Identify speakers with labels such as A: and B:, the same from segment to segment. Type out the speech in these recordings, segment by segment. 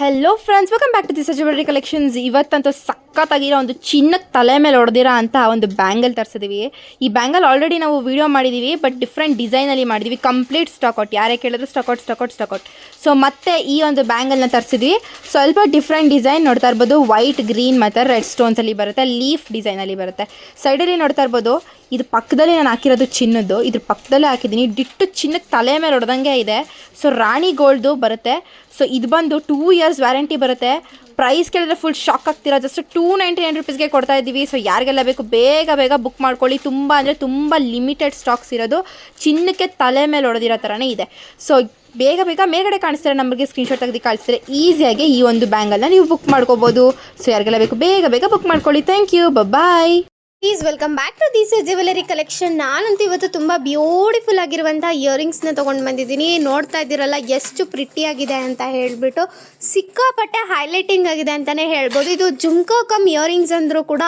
A: Hello friends, welcome back to this jewellery collections. ಇವತ್ತಂತೂ ಸಖತ್ತಾಗಿರೋ ಒಂದು ಚಿನ್ನಕ್ಕೆ ತಲೆ ಮೇಲೆ ಹೊಡೆದಿರೋ ಅಂತ ಒಂದು ಬ್ಯಾಂಗಲ್ ತರಿಸಿದ್ದೀವಿ. ಈ ಬ್ಯಾಂಗಲ್ ಆಲ್ರೆಡಿ ನಾವು ವಿಡಿಯೋ ಮಾಡಿದ್ದೀವಿ, ಬಟ್ ಡಿಫ್ರೆಂಟ್ ಡಿಸೈನಲ್ಲಿ ಮಾಡಿದ್ದೀವಿ. ಕಂಪ್ಲೀಟ್ ಸ್ಟಾಕ್ಔಟ್, ಯಾರೇ ಕೇಳಿದ್ರು ಸ್ಟಾಕ್ಔಟ್. ಸೊ ಮತ್ತೆ ಈ ಒಂದು ಬ್ಯಾಂಗಲ್ನ ತರಿಸಿದ್ವಿ. ಸ್ವಲ್ಪ ಡಿಫ್ರೆಂಟ್ ಡಿಸೈನ್ ನೋಡ್ತಾ ಇರ್ಬೋದು. ವೈಟ್, ಗ್ರೀನ್ ಮತ್ತು ರೆಡ್ ಸ್ಟೋನ್ಸಲ್ಲಿ ಬರುತ್ತೆ. ಲೀಫ್ ಡಿಸೈನಲ್ಲಿ ಬರುತ್ತೆ. ಸೈಡಲ್ಲಿ ನೋಡ್ತಾ ಇರ್ಬೋದು. ಇದು ಪಕ್ಕದಲ್ಲಿ ನಾನು ಹಾಕಿರೋದು ಚಿನ್ನದ್ದು, ಇದ್ರ ಪಕ್ಕದಲ್ಲೇ ಹಾಕಿದ್ದೀನಿ. ಡಿಟ್ಟು ಚಿನ್ನಕ್ಕೆ ತಲೆ ಮೇಲೆ ಹೊಡೆದಂಗೆ ಇದೆ. ಸೊ ರಾಣಿ ಗೋಲ್ಡ್ದು ಬರುತ್ತೆ. ಸೊ ಇದು ಬಂದು 2 years ವ್ಯಾರಂಟಿ ಬರುತ್ತೆ. ಪ್ರೈಸ್ ಕೇಳಿದ್ರೆ ಫುಲ್ ಶಾಕ್ ಆಗ್ತೀರಾ. ಜಸ್ಟ್ 299 ರುಪೀಸ್ಗೆ ಕೊಡ್ತಾ ಇದ್ದೀವಿ. ಸೊ ಯಾರಿಗೆಲ್ಲ ಬೇಕು ಬೇಗ ಬುಕ್ ಮಾಡ್ಕೊಳ್ಳಿ. ತುಂಬ ಅಂದರೆ ತುಂಬ ಲಿಮಿಟೆಡ್ ಸ್ಟಾಕ್ಸ್ ಇರೋದು. ಚಿನ್ನಕ್ಕೆ ತಲೆ ಮೇಲೆ ಹೊಡೆದಿರೋ ಥರನೇ ಇದೆ. ಸೊ ಬೇಗ ಮೇಲ್ಗಡೆ ಕಾಣಿಸ್ತಾರೆ, ನಮಗೆ ಸ್ಕ್ರೀನ್ಶಾಟ್ ತೆಗೆದು ಕಳಿಸ್ತಾರೆ. ಈಸಿಯಾಗಿ ಈ ಒಂದು ಬ್ಯಾಂಗಲ್ನ ನೀವು ಬುಕ್ ಮಾಡ್ಕೋಬೋದು. ಸೊ ಯಾರಿಗೆಲ್ಲ ಬೇಕು ಬೇಗ ಬುಕ್ ಮಾಡ್ಕೊಳ್ಳಿ. Thank you, bye.
B: Please welcome back to this jewellery collection. ನಾನಂತೂ ಇವತ್ತು ತುಂಬ ಬ್ಯೂಟಿಫುಲ್ ಆಗಿರುವಂಥ ಇಯರಿಂಗ್ಸ್ನ ತೊಗೊಂಡು ಬಂದಿದ್ದೀನಿ. ನೋಡ್ತಾ ಇದ್ದೀರಲ್ಲ ಎಷ್ಟು ಪ್ರಿಟ್ಟಿಯಾಗಿದೆ ಅಂತ ಹೇಳಿಬಿಟ್ಟು, ಸಿಕ್ಕಾಪಟ್ಟೆ ಹೈಲೈಟಿಂಗ್ ಆಗಿದೆ ಅಂತಲೇ ಹೇಳ್ಬೋದು. ಇದು ಜುಮ್ಕಾ ಕಮ್ ಇಯರಿಂಗ್ಸ್ ಅಂದರೂ ಕೂಡ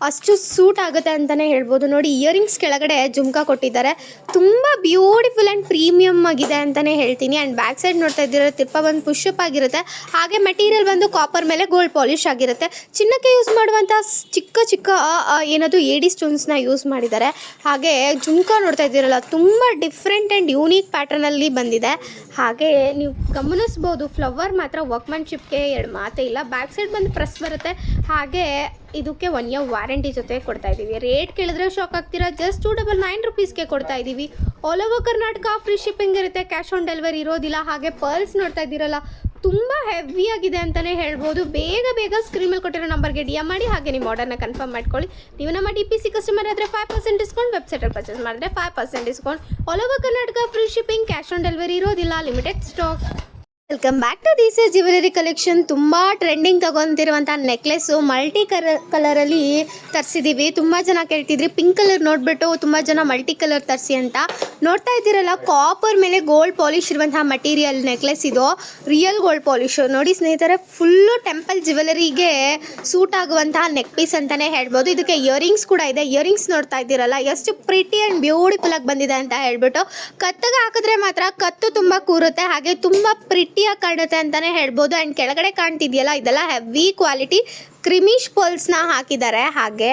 B: ಅಷ್ಟು ಸೂಟ್ ಆಗುತ್ತೆ ಅಂತಲೇ ಹೇಳ್ಬೋದು. ನೋಡಿ, ಇಯರಿಂಗ್ಸ್ ಕೆಳಗಡೆ ಜುಮ್ಕಾ ಕೊಟ್ಟಿದ್ದಾರೆ. ತುಂಬ ಬ್ಯೂಟಿಫುಲ್ ಆ್ಯಂಡ್ ಪ್ರೀಮಿಯಮ್ ಆಗಿದೆ ಅಂತಲೇ ಹೇಳ್ತೀನಿ. ಆ್ಯಂಡ್ ಬ್ಯಾಕ್ ಸೈಡ್ ನೋಡ್ತಾ ಇದ್ದೀರ ತಿರ್ಪ ಬಂದು ಪುಷಪ್ ಆಗಿರುತ್ತೆ. ಹಾಗೆ ಮೆಟೀರಿಯಲ್ ಬಂದು ಕಾಪರ್ ಮೇಲೆ ಗೋಲ್ಡ್ ಪಾಲಿಶ್ ಆಗಿರುತ್ತೆ. ಚಿನ್ನಕ್ಕೆ ಯೂಸ್ ಮಾಡುವಂಥ ಚಿಕ್ಕ ಏನದು ಏಡಿ ಸ್ಟೋನ್ಸ್ನ ಯೂಸ್ ಮಾಡಿದ್ದಾರೆ. ಹಾಗೆ ಜುಮ್ಕಾ ನೋಡ್ತಾ ಇದ್ದೀರಲ್ಲ, ತುಂಬ ಡಿಫ್ರೆಂಟ್ ಆ್ಯಂಡ್ ಯೂನಿಕ್ ಪ್ಯಾಟರ್ನಲ್ಲಿ ಬಂದಿದೆ. ಹಾಗೆ ನೀವು ಗಮನಿಸ್ಬೋದು, ಫ್ಲವರ್ ಮಾತ್ರ ವರ್ಕ್ಮ್ಯಾನ್ಶಿಪ್ಗೆ ಎರಡು ಮಾತೇ ಇಲ್ಲ. ಬ್ಯಾಕ್ ಸೈಡ್ ಬಂದು ಪ್ರೆಸ್ ಬರುತ್ತೆ. ಹಾಗೆ ಇದಕ್ಕೆ 1 year ವ್ಯಾರಂಟಿ ಜೊತೆ ಕೊಡ್ತಾ ಇದ್ದೀವಿ. ರೇಟ್ ಕೇಳಿದ್ರೆ ಶಾಕ್ ಆಗ್ತೀರಾ. ಜಸ್ಟ್ 299 ರುಪೀಸ್ಗೆ ಕೊಡ್ತಾ ಇದ್ದೀವಿ. All over Karnataka free shipping ಇರುತ್ತೆ. ಕ್ಯಾಶ್ ಆನ್ ಡೆಲಿವರಿ ಇರೋದಿಲ್ಲ. ಹಾಗೆ ಪರ್ಲ್ಸ್ ನೋಡ್ತಾ ಇದ್ದೀರಲ್ಲ, ತುಂಬ ಹೆವಿಯಾಗಿದೆ ಅಂತಲೇ ಹೇಳ್ಬೋದು. ಬೇಗ ಸ್ಕ್ರೀನ್ ಮೇಲೆ ಕೊಟ್ಟಿರೋ ನಂಬರ್ಗೆ DM ಮಾಡಿ. ಹಾಗೆ ನಿಮ್ಮ ಆರ್ಡರ್ನ ಕನ್ಫರ್ಮ್ ಮಾಡ್ಕೊಳ್ಳಿ. ನೀವು ನಮ್ಮ DPC ಕಸ್ಟಮರ್ ಆದರೆ 5% ಡಿಸ್ಕೌಂಟ್, ವೆಬ್ಸೈಟಲ್ಲಿ ಪರ್ಚೇಸ್ ಮಾಡಿದ್ರೆ 5% discount. All over Karnataka free shipping, cash on delivery ಇರೋದಿಲ್ಲ, limited stock. Welcome back to this jewellery collection. ತುಂಬ ಟ್ರೆಂಡಿಂಗ್ ತಗೊತಿರುವಂಥ ನೆಕ್ಲೆಸ್ಸು ಮಲ್ಟಿ ಕಲರಲ್ಲಿ ತರಿಸಿದ್ದೀವಿ. ತುಂಬ ಜನ ಕೇಳ್ತಿದ್ರಿ ಪಿಂಕ್ ಕಲರ್ ನೋಡಿಬಿಟ್ಟು ತುಂಬ ಜನ ಮಲ್ಟಿ ಕಲರ್ ತರಿಸಿ ಅಂತ. ನೋಡ್ತಾ ಇದ್ದೀರಲ್ಲ, ಕಾಪರ್ ಮೇಲೆ ಗೋಲ್ಡ್ ಪಾಲಿಶ್ ಇರುವಂಥ ಮಟೀರಿಯಲ್ ನೆಕ್ಲೆಸ್ ಇದು. ರಿಯಲ್ ಗೋಲ್ಡ್ ಪಾಲಿಶು ನೋಡಿ ಸ್ನೇಹಿತರೆ. ಫುಲ್ಲು ಟೆಂಪಲ್ ಜ್ಯುವೆಲರಿಗೆ ಸೂಟ್ ಆಗುವಂತಹ ನೆಕ್ ಪೀಸ್ ಅಂತಲೇ ಹೇಳ್ಬೋದು. ಇದಕ್ಕೆ ಇಯರಿಂಗ್ಸ್ ಕೂಡ ಇದೆ. ಇಯರಿಂಗ್ಸ್ ನೋಡ್ತಾ ಇದ್ದೀರಲ್ಲ, ಎಷ್ಟು ಪ್ರಿಟಿ ಆ್ಯಂಡ್ ಬ್ಯೂಟಿಫುಲ್ ಆಗಿ ಬಂದಿದೆ ಅಂತ ಹೇಳ್ಬಿಟ್ಟು. ಕತ್ತಿಗೆ ಹಾಕಿದ್ರೆ ಮಾತ್ರ ಕತ್ತು ತುಂಬ ಕೂರುತ್ತೆ. ಹಾಗೆ ತುಂಬ ಪ್ರಿಟಿ ಕಾಣುತ್ತೆ ಅಂತಾನೆ ಹೇಳ್ಬೋದು. ಅಂಡ್ ಕೆಳಗಡೆ ಕಾಣ್ತಿದೆಯಲ್ಲ, ಇದೆಲ್ಲ ಹೆವಿ ಕ್ವಾಲಿಟಿ ಕ್ರಿಮಿಶ್ ಪರ್ಲ್ಸ್ನ ಹಾಕಿದ್ದಾರೆ. ಹಾಗೆ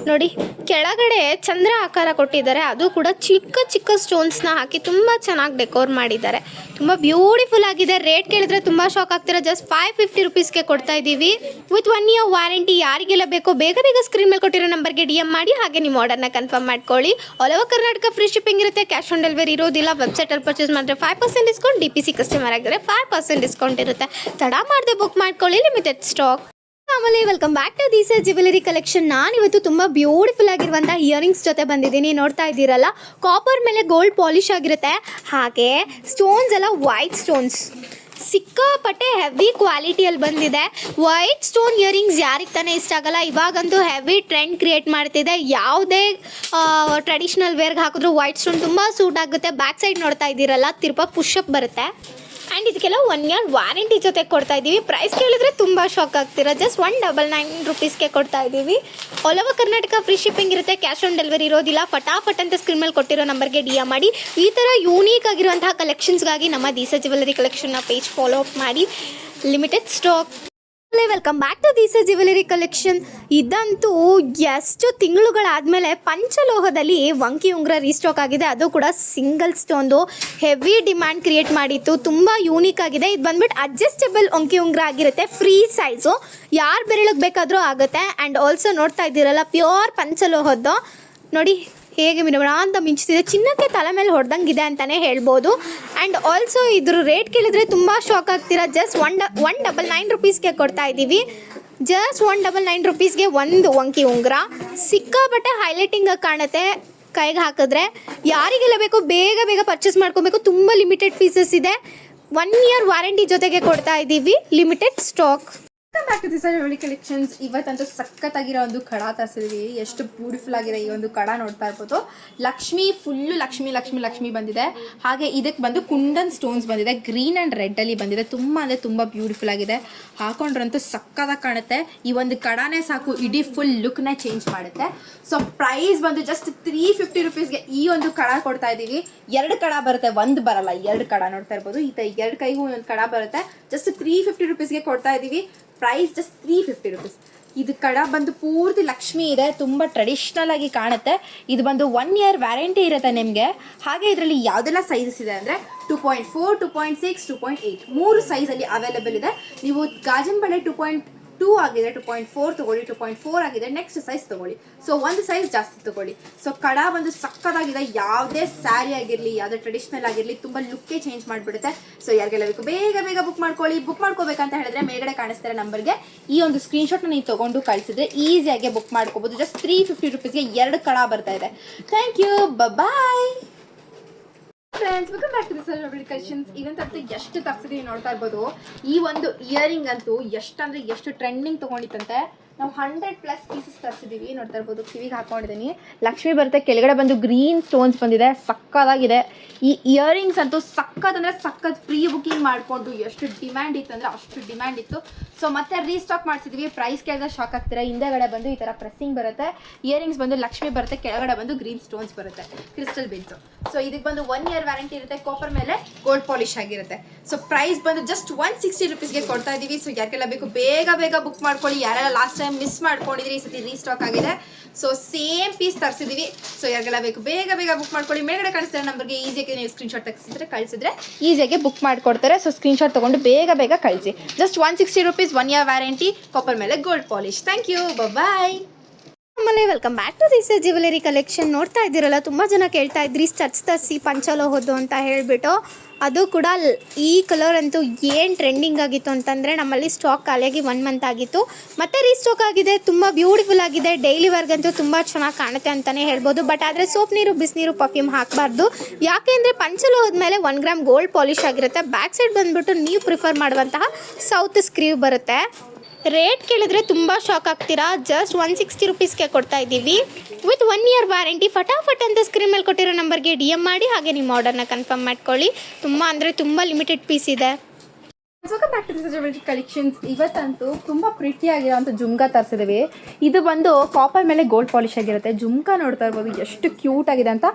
B: ನೋಡಿ, ಕೆಳಗಡೆ ಚಂದ್ರ ಆಕಾರ ಕೊಟ್ಟಿದ್ದಾರೆ. ಅದು ಕೂಡ ಚಿಕ್ಕ ಸ್ಟೋನ್ಸ್ನ ಹಾಕಿ ತುಂಬ ಚೆನ್ನಾಗಿ ಡೆಕೋರ್ ಮಾಡಿದ್ದಾರೆ. ತುಂಬ ಬ್ಯೂಟಿಫುಲ್ ಆಗಿದೆ. ರೇಟ್ ಕೇಳಿದ್ರೆ ತುಂಬ ಶಾಕ್ ಆಗ್ತೀರಾ. ಜಸ್ಟ್ 550 ರುಪೀಸ್ಗೆ ಕೊಡ್ತಾ ಇದ್ದೀವಿ ವಿತ್ 1 year ವ್ಯಾರಂಟಿ. ಯಾರಿಗೆಲ್ಲ ಬೇಕೋ ಬೇಗ ಸ್ಕ್ರೀನ್ ಮೇಲೆ ಕೊಟ್ಟಿರೋ ನಂಬರ್ಗೆ DM ಮಾಡಿ. ಹಾಗೆ ನಿಮ್ಮ ಆರ್ಡರ್ನ ಕನ್ಫರ್ಮ್ ಮಾಡ್ಕೊಳ್ಳಿ. All over Karnataka free shipping ಇರುತ್ತೆ. ಕ್ಯಾಶ್ ಆನ್ ಡೆಲಿವರಿ ಇರೋದಿಲ್ಲ. ವೆಬ್ಸೈಟಲ್ಲಿ ಪರ್ಚೇಸ್ ಮಾಡಿದ್ರೆ 5% ಡಿಸ್ಕೌಂಟ್. DPC ಕಸ್ಟಮರ್ ಆಗಿದ್ರೆ 5% ಡಿಸ್ಕೌಂಟ್ ಇರುತ್ತೆ. ತಡ ಮಾಡದೆ ಬುಕ್ ಮಾಡ್ಕೊಳ್ಳಿ, ಲಿಮಿಟೆಡ್ ಸ್ಟಾಕ್. ಆಮೇಲೆ welcome back to this jewellery collection. ನಾನಿವತ್ತು ತುಂಬ ಬ್ಯೂಟಿಫುಲ್ ಆಗಿರುವಂಥ ಇಯರಿಂಗ್ಸ್ ಜೊತೆ ಬಂದಿದ್ದೀನಿ. ನೋಡ್ತಾ ಇದ್ದೀರಲ್ಲ, ಕಾಪರ್ ಮೇಲೆ ಗೋಲ್ಡ್ ಪಾಲಿಶ್ ಆಗಿರುತ್ತೆ. ಹಾಗೆ ಸ್ಟೋನ್ಸ್ ಎಲ್ಲ ವೈಟ್ ಸ್ಟೋನ್ಸ್, ಸಿಕ್ಕಾಪಟ್ಟೆ ಹೆವಿ ಕ್ವಾಲಿಟಿಯಲ್ಲಿ ಬಂದಿದೆ. ವೈಟ್ ಸ್ಟೋನ್ ಇಯರಿಂಗ್ಸ್ ಯಾರಿಗೆ ತಾನೇ ಇಷ್ಟ ಆಗಲ್ಲ. ಇವಾಗಂತೂ ಹೆವಿ ಟ್ರೆಂಡ್ ಕ್ರಿಯೇಟ್ ಮಾಡ್ತಿದೆ. ಯಾವುದೇ ಟ್ರೆಡಿಷ್ನಲ್ ವೇರ್ಗೆ ಹಾಕಿದ್ರು ವೈಟ್ ಸ್ಟೋನ್ ತುಂಬ ಸೂಟ್ ಆಗುತ್ತೆ. ಬ್ಯಾಕ್ ಸೈಡ್ ನೋಡ್ತಾ ಇದ್ದೀರಲ್ಲ, ತಿರ್ಪ ಪುಷಪ್ ಬರುತ್ತೆ. ಆ್ಯಂಡ್ ಇದಕ್ಕೆಲ್ಲ 1 year ವ್ಯಾರಂಟಿ ಜೊತೆ ಕೊಡ್ತಾ ಇದ್ದೀವಿ. ಪ್ರೈಸ್ ಕೇಳಿದ್ರೆ ತುಂಬ ಶಾಕ್ ಆಗ್ತೀರಾ. ಜಸ್ಟ್ 199 ರುಪೀಸ್ಗೆ ಕೊಡ್ತಾ ಇದ್ದೀವಿ. All over Karnataka free shipping ಇರುತ್ತೆ. ಕ್ಯಾಶ್ ಆನ್ ಡೆಲಿವರಿ ಇರೋದಿಲ್ಲ. ಫಟಾಫಟ್ ಅಂತ ಸ್ಕ್ರೀನ್ ಮೇಲೆ ಕೊಟ್ಟಿರೋ ನಂಬರ್ಗೆ DM ಮಾಡಿ. ಈ ಥರ ಯೂನೀಕ್ ಆಗಿರುವಂತಹ ಕಲೆಕ್ಷನ್ಸ್ಗಾಗಿ ನಮ್ಮ ದಿಸ್ ಜ್ಯುವೆಲರಿ ಕಲೆಕ್ಷನ್ನ ಪೇಜ್ ಫಾಲೋ ಅಪ್ ಮಾಡಿ. Limited stock. Welcome back to this jewellery collection. ಇದಂತೂ ಎಷ್ಟು ತಿಂಗಳುಗಳಾದಮೇಲೆ ಪಂಚಲೋಹದಲ್ಲಿ ವಂಕಿ ಉಂಗುರ ರೀಸ್ಟಾಕ್ ಆಗಿದೆ. ಅದು ಕೂಡ ಸಿಂಗಲ್ ಸ್ಟೋನ್ದು. ಹೆವಿ ಡಿಮ್ಯಾಂಡ್ ಕ್ರಿಯೇಟ್ ಮಾಡಿತ್ತು. ತುಂಬ ಯೂನಿಕ್ ಆಗಿದೆ. ಇದು ಬಂದ್ಬಿಟ್ಟು ಅಡ್ಜಸ್ಟಬಲ್ ವಂಕಿ ಉಂಗುರ ಆಗಿರುತ್ತೆ. ಫ್ರೀ ಸೈಜು, ಯಾರು ಬೆರಳಿಗೆ ಬೇಕಾದರೂ ಆಗುತ್ತೆ. ಆ್ಯಂಡ್ ಆಲ್ಸೋ ನೋಡ್ತಾ ಇದ್ದೀರಲ್ಲ, ಪ್ಯೂರ್ ಪಂಚಲೋಹದ್ದು. ನೋಡಿ ಹೇಗೆ ಮಿನಮಣ ಅಂತ ಮಿಂಚ್ತಿದೆ. ಚಿನ್ನಕ್ಕೆ ತಲೆ ಮೇಲೆ ಹೊಡೆದಂಗಿದೆ ಅಂತಲೇ ಹೇಳ್ಬೋದು. ಆ್ಯಂಡ್ ಆಲ್ಸೋ ಇದ್ರ ರೇಟ್ ಕೇಳಿದ್ರೆ ತುಂಬ ಶಾಕ್ ಆಗ್ತೀರಾ. ಜಸ್ಟ್ 199 ರುಪೀಸ್ಗೆ ಕೊಡ್ತಾ ಇದ್ದೀವಿ. ಜಸ್ಟ್ 199 ರುಪೀಸ್ಗೆ ಒಂದು ವಂಕಿ ಉಂಗುರ. ಸಿಕ್ಕಾಪಟ್ಟೆ ಹೈಲೈಟಿಂಗಾಗಿ ಕಾಣುತ್ತೆ ಕೈಗೆ ಹಾಕಿದ್ರೆ. ಯಾರಿಗೆಲ್ಲ ಬೇಕು ಬೇಗ ಪರ್ಚೇಸ್ ಮಾಡ್ಕೊಬೇಕು. ತುಂಬ ಲಿಮಿಟೆಡ್ ಪೀಸಸ್ ಇದೆ. 1 year ವ್ಯಾರಂಟಿ ಜೊತೆಗೆ ಕೊಡ್ತಾ ಇದ್ದೀವಿ. Limited stock.
A: Welcome back to this jewellery collections. ಇವತ್ತಂತೂ ಸಖತ್ತಾಗಿರೋ ಒಂದು ಕಡ ತರಿಸಿದ್ವಿ. ಎಷ್ಟು ಬ್ಯೂಟಿಫುಲ್ ಆಗಿದೆ ಈ ಒಂದು ಕಡ ನೋಡ್ತಾ ಇರ್ಬೋದು. ಲಕ್ಷ್ಮಿ ಫುಲ್ಲು ಲಕ್ಷ್ಮಿ ಬಂದಿದೆ. ಹಾಗೆ ಇದಕ್ಕೆ ಬಂದು ಕುಂಡನ್ ಸ್ಟೋನ್ಸ್ ಬಂದಿದೆ, ಗ್ರೀನ್ ಆ್ಯಂಡ್ ರೆಡ್ಡಲ್ಲಿ ಬಂದಿದೆ. ತುಂಬ ಅಂದರೆ ತುಂಬ ಬ್ಯೂಟಿಫುಲ್ ಆಗಿದೆ. ಹಾಕೊಂಡ್ರಂತೂ ಸಕ್ಕತ್ತಾಗಿ ಕಾಣುತ್ತೆ. ಈ ಒಂದು ಕಡಾನೇ ಸಾಕು ಇಡೀ ಫುಲ್ ಲುಕ್ನ ಚೇಂಜ್ ಮಾಡುತ್ತೆ. ಸೊ ಪ್ರೈಸ್ ಬಂದು ಜಸ್ಟ್ 350 ರುಪೀಸ್ಗೆ ಈ ಒಂದು ಕಡ ಕೊಡ್ತಾ ಇದ್ದೀವಿ. 2 ಕಡ ಬರುತ್ತೆ, ಒಂದು ಬರಲ್ಲ. 2 ಕಡ ನೋಡ್ತಾ ಇರ್ಬೋದು. ಈ 2 ಕೈಗೂ ಒಂದು ಕಡ ಬರುತ್ತೆ. ಜಸ್ಟ್ 350 ರುಪೀಸ್ಗೆ ಕೊಡ್ತಾ ಇದ್ದೀವಿ. Price just 350 rupees. ಇದು ಕಡ ಬಂದು ಪೂರ್ತಿ ಲಕ್ಷ್ಮಿ ಇದೆ, ತುಂಬ ಟ್ರೆಡಿಷ್ನಲ್ ಆಗಿ ಕಾಣುತ್ತೆ. ಇದು ಬಂದು 1 ಇಯರ್ ವ್ಯಾರಂಟಿ ಇರುತ್ತೆ ನಿಮಗೆ. ಹಾಗೆ ಇದರಲ್ಲಿ ಯಾವುದೆಲ್ಲ ಸೈಜಸ್ ಇದೆ ಅಂದರೆ 2.4, 2.6, 2.8 3 ಸೈಜಲ್ಲಿ ಅವೈಲೇಬಲ್ ಇದೆ. ನೀವು ಗಾಜನ್ ಬಳೆ 2.2 ಆಗಿದೆ, 2.4 ತೊಗೊಳ್ಳಿ, 2.4 ಆಗಿದೆ, ನೆಕ್ಸ್ಟ್ ಸೈಜ್ ತೊಗೊಳ್ಳಿ. ಸೊ ಒಂದು ಸೈಜ್ ಜಾಸ್ತಿ ತೊಗೊಳ್ಳಿ. ಸೊ ಕಡ ಬಂದು ಸಕ್ಕತ್ತಾಗಿದೆ. ಯಾವುದೇ ಸ್ಯಾರಿ ಆಗಿರಲಿ, ಯಾವುದೇ ಟ್ರೆಡಿಷ್ನಲ್ ಆಗಿರಲಿ, ತುಂಬ ಲುಕ್ಕೇ ಚೇಂಜ್ ಮಾಡಿಬಿಡುತ್ತೆ. ಸೊ ಯಾರಿಗೆಲ್ಲ ಬೇಕು ಬೇಗ ಬುಕ್ ಮಾಡ್ಕೊಳ್ಳಿ. ಬುಕ್ ಮಾಡ್ಕೋಬೇಕಂತ ಹೇಳಿದ್ರೆ ಮೇಲ್ಗಡೆ ಕಾಣಿಸ್ತಾರೆ ನಂಬರ್ಗೆ ಈ ಒಂದು ಸ್ಕ್ರೀನ್ಶಾಟ್ನ ನೀವು ತೊಗೊಂಡು ಕಳಿಸಿದ್ರೆ ಈಸಿಯಾಗಿ ಬುಕ್ ಮಾಡ್ಕೋಬೋದು. ಜಸ್ಟ್ 350 ರುಪೀಸ್ಗೆ 2 ಕಡ ಬರ್ತಾ ಇದೆ. Thank you, bye friends. Welcome back to this jewellery collections. ಇವಂತಂತೂ ಎಷ್ಟು ತರಿಸಿದೀವಿ ನೋಡ್ತಾ ಇರ್ಬೋದು. ಈ ಒಂದು ಇಯರಿಂಗ್ ಅಂತೂ ಎಷ್ಟು ಟ್ರೆಂಡಿಂಗ್ ತೊಗೊಂಡಿತ್ತಂತೆ. ನಾವು 100+ ಪೀಸಸ್ ತರಿಸಿದ್ದೀವಿ. ನೋಡ್ತಾ ಇರ್ಬೋದು, ಕಿವಿಗೆ ಹಾಕೊಂಡಿದ್ದೀನಿ. ಲಕ್ಷ್ಮಿ ಬರುತ್ತೆ, ಕೆಳಗಡೆ ಬಂದು ಗ್ರೀನ್ ಸ್ಟೋನ್ಸ್ ಬಂದಿದೆ, ಸಕ್ಕತ್ತಾಗಿದೆ. ಈ ಇಯರಿಂಗ್ಸ್ ಅಂತೂ ಸಕ್ಕತ್ ಪ್ರೀ ಬುಕಿಂಗ್ ಮಾಡಿಕೊಂಡು ಎಷ್ಟು ಡಿಮ್ಯಾಂಡ್ ಇತ್ತು ಅಂದರೆ ಅಷ್ಟು ಡಿಮ್ಯಾಂಡ್ ಇತ್ತು. ಸೊ ಮತ್ತೆ ರೀಸ್ಟಾಕ್ ಮಾಡಿಸಿದ್ವಿ. ಪ್ರೈಸ್ ಕೇಳಿದ್ರೆ ಶಾಕ್ ಆಗ್ತೀರಾ. ಹಿಂದೆಗಡೆ ಬಂದು ಈ ಥರ ಪ್ರೆಸ್ಸಿಂಗ್ ಬರುತ್ತೆ. ಇಯರಿಂಗ್ಸ್ ಬಂದು ಲಕ್ಷ್ಮಿ ಬರುತ್ತೆ, ಕೆಳಗಡೆ ಬಂದು ಗ್ರೀನ್ ಸ್ಟೋನ್ಸ್ ಬರುತ್ತೆ, ಕ್ರಿಸ್ಟಲ್ ಬೀಡ್ಸು. ಸೊ ಇದಕ್ಕೆ ಬಂದು 1 ಇಯರ್ ವ್ಯಾರಂಟಿ ಇರುತ್ತೆ. ಕಾಪರ್ ಮೇಲೆ ಗೋಲ್ಡ್ ಪಾಲಿಶ್ ಆಗಿರುತ್ತೆ. ಸೊ ಪ್ರೈಸ್ ಬಂದು ಜಸ್ಟ್ 160 ರುಪೀಸ್ಗೆ ಕೊಡ್ತಾ ಇದ್ದೀವಿ. ಸೊ ಯಾರಿಗೆಲ್ಲ ಬೇಕು ಬೇಗ ಬುಕ್ ಮಾಡ್ಕೊಳ್ಳಿ. ಯಾರೆಲ್ಲ ಲಾಸ್ಟ್ ಟೈಮ್ ಮಿಸ್ ಮಾಡ್ಕೊಂಡಿದ್ರಿ, ಈ ಸತಿ ರೀಸ್ಟಾಕ್ ಆಗಿದೆ. ಸೊ ಸೇಮ್ ಪೀಸ್ ತರಿಸಿದ್ದೀವಿ. ಸೊ ಯಾರಿಗೆಲ್ಲ ಬೇಕು ಬೇಗ ಬುಕ್ ಮಾಡ್ಕೊಳ್ಳಿ. ಮೇಲ್ಗಡೆ ಕಾಣಿಸ್ತಾರೆ ನಂಬರ್ಗೆ ಈಸಿಯಾಗಿ ನೀವು ಸ್ಕ್ರೀನ್ಶಾಟ್ ಕಳಿಸಿದ್ರೆ ಈಸಿಯಾಗಿ ಬುಕ್ ಮಾಡಿಕೊಡ್ತಾರೆ. ಸೊ ಸ್ಕ್ರೀನ್ಶಾಟ್ ತೊಗೊಂಡು ಬೇಗ ಕಳಿಸಿ. Just 160 rupees, 1 year warranty, copper ಮೇಲೆ gold polish. Thank you, bye.
B: ಆಮೇಲೆ welcome back to this jewellery collection. ನೋಡ್ತಾ ಇದ್ದೀರಲ್ಲ, ತುಂಬ ಜನ ಕೇಳ್ತಾ ಇದ್ರಿ ಸ್ಟಡ್ಸ್ ತರಿಸಿ ಪಂಚಲೋಹದ್ದು ಅಂತ ಹೇಳಿಬಿಟ್ಟು. ಅದು ಕೂಡ ಈ ಕಲರ್ ಅಂತೂ ಏನು ಟ್ರೆಂಡಿಂಗ್ ಆಗಿತ್ತು ಅಂತಂದರೆ ನಮ್ಮಲ್ಲಿ ಸ್ಟಾಕ್ ಖಾಲಿಯಾಗಿ 1 ಮಂತ್ ಆಗಿತ್ತು. ಮತ್ತೆ ರೀಸ್ಟಾಕ್ ಆಗಿದೆ. ತುಂಬ ಬ್ಯೂಟಿಫುಲ್ ಆಗಿದೆ. ಡೈಲಿ ವರ್ಗಂತೂ ತುಂಬ ಚೆನ್ನಾಗಿ ಕಾಣುತ್ತೆ ಅಂತಲೇ ಹೇಳ್ಬೋದು. ಬಟ್ ಆದರೆ ಸೋಪ್ ನೀರು, ಬಿಸಿನೀರು, ಪರ್ಫ್ಯೂಮ್ ಹಾಕಬಾರ್ದು. ಯಾಕೆಂದರೆ ಪಂಚಲೋಹದ ಮೇಲೆ 1 ಗ್ರಾಮ್ ಗೋಲ್ಡ್ ಪಾಲಿಶ್ ಆಗಿರುತ್ತೆ. ಬ್ಯಾಕ್ ಸೈಡ್ ಬಂದುಬಿಟ್ಟು ನೀವು ಪ್ರಿಫರ್ ಮಾಡುವಂತಹ ಸೌತ್ ಸ್ಕ್ರೀವ್ ಬರುತ್ತೆ. ರೇಟ್ ಕೇಳಿದ್ರೆ ತುಂಬ ಶಾಕ್ ಆಗ್ತೀರಾ. ಜಸ್ಟ್ 160 ರುಪೀಸ್ಗೆ ಕೊಡ್ತಾ ಇದ್ದೀವಿ ವಿತ್ 1 ಇಯರ್ ವ್ಯಾರಂಟಿ. ಫಟಾಫಟ್ ಅಂತ ಸ್ಕ್ರೀನ್ ಮೇಲೆ ಕೊಟ್ಟಿರೋ ನಂಬರ್ಗೆ DM ಮಾಡಿ, ಹಾಗೆ ನಿಮ್ಮ ಆರ್ಡರ್ನ ಕನ್ಫರ್ಮ್ ಮಾಡ್ಕೊಳ್ಳಿ. ತುಂಬ ಲಿಮಿಟೆಡ್ ಪೀಸ್ ಇದೆ.
A: Welcome back to this jewellery collections. ಇವತ್ತಂತೂ ತುಂಬ ಪ್ರಿಟಿಯಾಗಿರೋಂಥ ಜುಮ್ಕಾ ತರಿಸಿದ್ದೀವಿ. ಇದು ಬಂದು ಕಾಪರ್ ಮೇಲೆ ಗೋಲ್ಡ್ ಪಾಲಿಶ್ ಆಗಿರುತ್ತೆ. ಜುಮ್ಕಾ ನೋಡ್ತಾ ಇರ್ಬೋದು ಎಷ್ಟು ಕ್ಯೂಟ್ ಆಗಿದೆ ಅಂತ.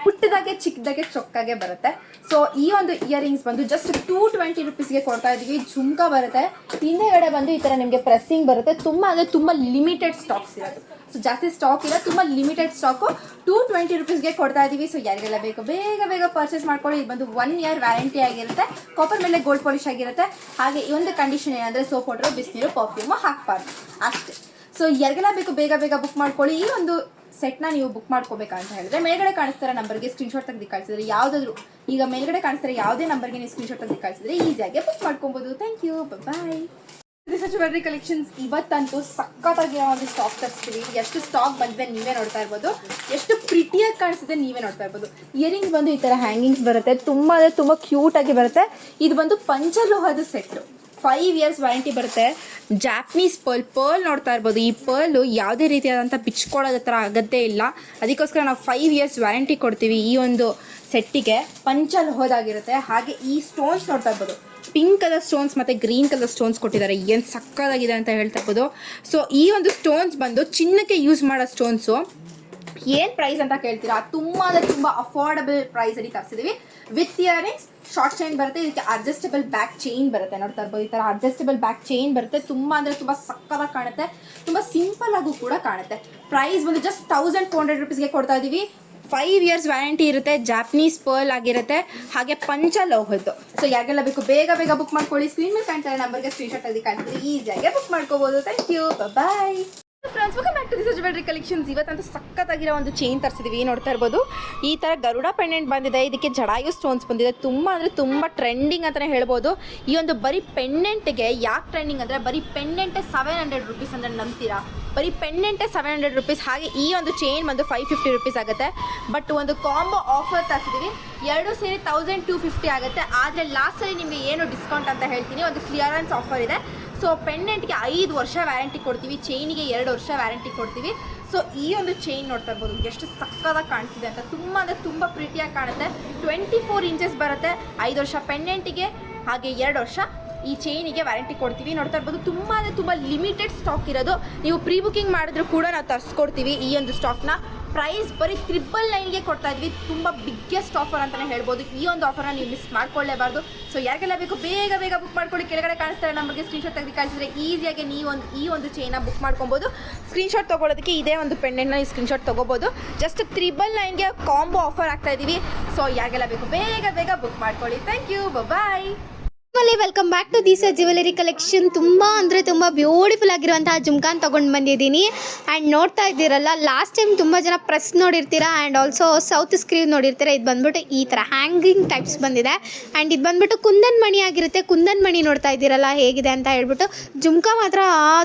A: ಪುಟ್ಟದಾಗೆ ಚಿಕ್ಕದಾಗೆ ಚೊಕ್ಕಾಗೆ ಬರುತ್ತೆ. ಸೊ ಈ ಒಂದು ಇಯರಿಂಗ್ಸ್ ಬಂದು ಜಸ್ಟ್ 220 ರುಪೀಸ್ಗೆ ಕೊಡ್ತಾ ಇದ್ದೀವಿ. ಜುಮ್ಕಾ ಬರುತ್ತೆ, ಹಿಂದೆಗಡೆ ಬಂದು ಈ ಥರ ನಿಮಗೆ ಪ್ರೆಸ್ಸಿಂಗ್ ಬರುತ್ತೆ. ತುಂಬ ಲಿಮಿಟೆಡ್ ಸ್ಟಾಕ್ಸ್ ಇರೋದು. ಸೊ ಜಾಸ್ತಿ ಸ್ಟಾಕ್ ಇಲ್ಲ, ತುಂಬ ಲಿಮಿಟೆಡ್ ಸ್ಟಾಕು. 220 ರುಪೀಸ್ಗೆ ಕೊಡ್ತಾ ಇದ್ದೀವಿ. ಸೊ ಯಾರಿಗೆಲ್ಲ ಬೇಕು ಬೇಗ ಪರ್ಚೇಸ್ ಮಾಡ್ಕೊಳ್ಳಿ. ಇದು ಬಂದು 1 ಇಯರ್ ವ್ಯಾರಂಟಿ ಆಗಿರುತ್ತೆ. ಕಾಪರ್ ಮೇಲೆ ಗೋಲ್ಡ್ ಪಾಲಿಶ್ ಆಗಿರುತ್ತೆ. ಹಾಗೆ ಈ ಒಂದು ಕಂಡೀಷನ್ ಏನಂದರೆ ಸೋಪ್ ವಾಟರ್, ಬಿಸಿನೀರು, ಪರ್ಫ್ಯೂಮು ಹಾಕಬಾರ್ದು ಅಷ್ಟೇ. ಸೊ ಯಾರಿಗೆಲ್ಲ ಬೇಕು ಬೇಗ ಬುಕ್ ಮಾಡ್ಕೊಳ್ಳಿ. ಈ ಒಂದು ಸೆಟ್ನ ನೀವು ಬುಕ್ ಮಾಡ್ಕೋಬೇಕಂತ ಹೇಳಿದ್ರೆ ಮೇಲ್ಗಡೆ ಕಾಣಿಸ್ತಾರೆ ನಂಬರ್ಗೆ ಸ್ಕ್ರೀನ್ಶಾಟ್ ತೆಗೆದು ಕಳಿಸಿದ್ರೆ, ಯಾವುದಾದ್ರು ಈಗ ಮೇಲ್ಗಡೆ ಕಾಣಿಸ್ತಾರೆ ಯಾವುದೇ ನಂಬರ್ಗೆ ನೀವು ಸ್ಕ್ರೀನ್ಶಾಟ್ ತೆಗೆದು ಕಳಿಸಿದ್ರೆ ಈಸಿಯಾಗಿ ಬುಕ್ ಮಾಡ್ಕೊಬೋದು. Thank you, bye. This jewellery collections. ಇವತ್ತಂತೂ ಸಕ್ಕತ್ತಾಗಿರೋ ಒಂದು ಸ್ಟಾಕ್ ತರಿಸ್ತೀವಿ. ಎಷ್ಟು ಸ್ಟಾಕ್ ಬಂದಿದೆ ನೀವೇ ನೋಡ್ತಾ ಇರ್ಬೋದು. ಎಷ್ಟು ಪ್ರಿಟಿಯಾಗಿ ಕಾಣಿಸ್ತಿದೆ ನೀವೇ ನೋಡ್ತಾ ಇರ್ಬೋದು. ಇಯರಿಂಗ್ಸ್ ಬಂದು ಈ ಥರ ಹ್ಯಾಂಗಿಂಗ್ಸ್ ಬರುತ್ತೆ. ತುಂಬ ಕ್ಯೂಟಾಗಿ ಬರುತ್ತೆ. ಇದು ಬಂದು ಪಂಚಲೋಹದ ಸೆಟ್ಟು. 5 ಇಯರ್ಸ್ ವ್ಯಾರಂಟಿ ಬರುತ್ತೆ. ಜಾಪನೀಸ್ ಪರ್ಲ್ ನೋಡ್ತಾ ಇರ್ಬೋದು. ಈ ಪರ್ಲು ಯಾವುದೇ ರೀತಿಯಾದಂಥ ಬಿಚ್ಕೊಳ್ಳೋದ ಥರ ಆಗೋದೇ ಇಲ್ಲ. ಅದಕ್ಕೋಸ್ಕರ ನಾವು 5 ಇಯರ್ಸ್ ವ್ಯಾರಂಟಿ ಕೊಡ್ತೀವಿ ಈ ಒಂದು ಸೆಟ್ಟಿಗೆ. ಪಂಚಲೋಹದಾಗಿರುತ್ತೆ. ಹಾಗೆ ಈ ಸ್ಟೋನ್ಸ್ ನೋಡ್ತಾ ಇರ್ಬೋದು. ಪಿಂಕ್ ಕಲರ್ ಸ್ಟೋನ್ಸ್ ಮತ್ತು ಗ್ರೀನ್ ಕಲರ್ ಸ್ಟೋನ್ಸ್ ಕೊಟ್ಟಿದ್ದಾರೆ. ಏನು ಸಕ್ಕತ್ತಾಗಿದೆ ಅಂತ ಹೇಳ್ತಾ ಇರ್ಬೋದು. ಸೊ ಈ ಒಂದು ಸ್ಟೋನ್ಸ್ ಬಂದು ಚಿನ್ನಕ್ಕೆ ಯೂಸ್ ಮಾಡೋ ಸ್ಟೋನ್ಸು. ಏನು ಪ್ರೈಸ್ ಅಂತ ಕೇಳ್ತೀರಾ? ತುಂಬ ಅಫೋರ್ಡಬಲ್ ಪ್ರೈಸಲ್ಲಿ ತರಿಸಿದ್ದೀವಿ. ವಿತ್ ಇಯರಿಂಗ್ಸ್, ಶಾರ್ಟ್ ಚೈನ್ ಬರುತ್ತೆ. ಇದಕ್ಕೆ ಅಡ್ಜಸ್ಟಬಲ್ ಬ್ಯಾಕ್ ಚೈನ್ ಬರುತ್ತೆ. ನೋಡ್ತಾ ಇರ್ಬೋದು, ಈ ಥರ ಅಡ್ಜಸ್ಟಬಲ್ ಬ್ಯಾಕ್ ಚೈನ್ ಬರುತ್ತೆ. ತುಂಬ ಸಕ್ಕತ್ತಾಗಿ ಕಾಣುತ್ತೆ. ತುಂಬ ಸಿಂಪಲ್ ಆಗು ಕೂಡ ಕಾಣುತ್ತೆ. ಪ್ರೈಸ್ ಬಂದು ಜಸ್ಟ್ 1400 ರುಪೀಸ್ಗೆ ಕೊಡ್ತಾ ಇದ್ದೀವಿ. 5 ಇಯರ್ಸ್ ವ್ಯಾರಂಟಿ ಇರುತ್ತೆ. ಜಾಪನೀಸ್ ಪರ್ಲ್ ಆಗಿರುತ್ತೆ. ಹಾಗೆ ಪಂಚಲೋಹದ್ದು. ಸೊ ಯಾರಿಗೆಲ್ಲ ಬೇಕು ಬೇಗ ಬುಕ್ ಮಾಡ್ಕೊಳ್ಳಿ. ಸ್ಕ್ರೀನ್ ಮೇಲೆ ಕಾಣ್ತಾರೆ ನಂಬರ್ಗೆ ಸ್ಕ್ರೀನ್ಶಾಟ್ ತೆಗೆದು ಕಳಿಸಿದ್ರೆ ಈಸಿಯಾಗಿ ಬುಕ್ ಮಾಡ್ಕೋಬೋದು. Thank you, bye. Friends, welcome back to this jewellery collections. ಇವತ್ತಂತೂ ಸಕ್ಕತ್ತಾಗಿರೋ ಒಂದು ಚೈನ್ ತರಿಸಿದ್ದೀವಿ. ನೋಡ್ತಾ ಇರ್ಬೋದು, ಈ ಥರ ಗರುಡ ಪೆಂಡೆಂಟ್ ಬಂದಿದೆ. ಇದಕ್ಕೆ ಜಡಾಯು ಸ್ಟೋನ್ಸ್ ಬಂದಿದೆ. ತುಂಬ ಟ್ರೆಂಡಿಂಗ್ ಅಂತಲೇ ಹೇಳ್ಬೋದು. ಈ ಒಂದು ಬರೀ ಪೆಂಡೆಂಟ್ಗೆ ಯಾಕೆ ಟ್ರೆಂಡಿಂಗ್ ಅಂದರೆ ಬರೀ ಪೆಂಡೆಂಟೇ 700 ರುಪೀಸ್ ಅಂದರೆ ನಂಬ್ತೀರಾ? ಬರೀ ಪೆಂಡೆಂಟೇ 700 ರುಪೀಸ್. ಹಾಗೆ ಈ ಒಂದು ಚೈನ್ ಬಂದು 550 ರುಪೀಸ್ ಆಗುತ್ತೆ. ಬಟ್ ಒಂದು ಕಾಂಬೋ ಆಫರ್ ತರಿಸಿದ್ದೀವಿ. 2 ಸೇರಿ 1250 ಆಗುತ್ತೆ. ಆದರೆ ಲಾಸ್ಟಲ್ಲಿ ನಿಮಗೆ ಏನು ಡಿಸ್ಕೌಂಟ್ ಅಂತ ಹೇಳ್ತೀನಿ. ಒಂದು ಕ್ಲಿಯರೆನ್ಸ್ ಆಫರ್ ಇದೆ. ಸೊ ಪೆಂಡೆಂಟ್ಗೆ 5 ವರ್ಷ ವ್ಯಾರಂಟಿ ಕೊಡ್ತೀವಿ, ಚೈನಿಗೆ 2 ವರ್ಷ ವ್ಯಾರಂಟಿ ಕೊಡ್ತೀವಿ. ಸೊ ಈ ಒಂದು ಚೈನ್ ನೋಡ್ತಾ ಇರ್ಬೋದು ಎಷ್ಟು ಸಕ್ಕತ್ತಾಗಿ ಕಾಣಿಸ್ತಿದೆ ಅಂತ. ತುಂಬ ಅಂದರೆ ತುಂಬ ಪ್ರೀತಿಯಾಗಿ ಕಾಣುತ್ತೆ. 24 ಇಂಚಸ್ ಬರುತ್ತೆ. 5 ವರ್ಷ ಪೆಂಡೆಂಟಿಗೆ ಹಾಗೆ 2 ವರ್ಷ ಈ ಚೈನಿಗೆ ವ್ಯಾರಂಟಿ ಕೊಡ್ತೀವಿ. ನೋಡ್ತಾ ಇರ್ಬೋದು ತುಂಬ ಅಂದರೆ ತುಂಬ ಲಿಮಿಟೆಡ್ ಸ್ಟಾಕ್ ಇರೋದು. ನೀವು ಪ್ರೀ ಬುಕಿಂಗ್ ಮಾಡಿದ್ರು ಕೂಡ ನಾವು ತರಿಸ್ಕೊಡ್ತೀವಿ ಈ ಒಂದು ಸ್ಟಾಕ್ನ. ಪ್ರೈಸ್ ಬರೀ 999ಗೆ ಕೊಡ್ತಾ ಇದ್ವಿ. ತುಂಬ ಬಿಗ್ಗೆಸ್ಟ್ ಆಫರ್ ಅಂತಲೇ ಹೇಳ್ಬೋದು. ಈ ಒಂದು ಆಫರ್ನ ನೀವು ಮಿಸ್ ಮಾಡ್ಕೊಳ್ಳೇಬಾರ್ದು. ಸೊ ಯಾರಿಗೆಲ್ಲ ಬೇಕು ಬೇಗ ಬೇಗ ಬುಕ್ ಮಾಡ್ಕೊಳ್ಳಿ. ಕೆಳಗಡೆ ಕಾಣಿಸ್ತಾರೆ ನಮಗೆ ಸ್ಕ್ರೀನ್ಶಾಟ್ ತೆಗೆದು ಕಳಿಸಿದ್ರೆ ಈಸಿಯಾಗಿ ನೀವು ಈ ಒಂದು ಚೈನ ಬುಕ್ ಮಾಡ್ಕೊಬೋದು. ಸ್ಕ್ರೀನ್ಶಾಟ್ ತೊಗೊಳೋದಕ್ಕೆ ಇದೇ ಒಂದು ಪೆಂಡೆಂಟ್ನ ನೀವು ಸ್ಕ್ರೀನ್ಶಾಟ್ ತೊಗೋಬೋದು. ಜಸ್ಟ್ 999ಗೆ ಕಾಂಬೋ ಆಫರ್ ಆಗ್ತಾ ಇದ್ದೀವಿ. ಸೊ ಯಾರಿಗೆಲ್ಲ ಬೇಕು ಬೇಗ ಬೇಗ ಬುಕ್ ಮಾಡ್ಕೊಳ್ಳಿ. Thank you, bye.
B: Welcome back to this jewellery collection. ತುಂಬ ಅಂದರೆ ತುಂಬ ಬ್ಯೂಟಿಫುಲ್ ಆಗಿರುವಂತಹ ಜುಮ್ಕಾನ್ ತೊಗೊಂಡು ಬಂದಿದ್ದೀನಿ. ಆ್ಯಂಡ್ ನೋಡ್ತಾ ಇದ್ದೀರಲ್ಲ, ಲಾಸ್ಟ್ ಟೈಮ್ ತುಂಬ ಜನ ಪ್ರೆಸ್ ನೋಡಿರ್ತೀರಾ ಆ್ಯಂಡ್ ಆಲ್ಸೋ ಸೌತ್ ಸ್ಕ್ರೀವ್ ನೋಡಿರ್ತೀರ. ಇದು ಬಂದ್ಬಿಟ್ಟು ಈ ಥರ ಹ್ಯಾಂಗಿಂಗ್ ಟೈಪ್ಸ್ ಬಂದಿದೆ. ಆ್ಯಂಡ್ ಇದು ಬಂದ್ಬಿಟ್ಟು ಕುಂದನ್ ಮಣಿ ಆಗಿರುತ್ತೆ. ಕುಂದನ್ ಮಣಿ ನೋಡ್ತಾ ಇದ್ದೀರಲ್ಲ ಹೇಗಿದೆ ಅಂತ ಹೇಳ್ಬಿಟ್ಟು. ಜುಮ್ಕಾ ಮಾತ್ರ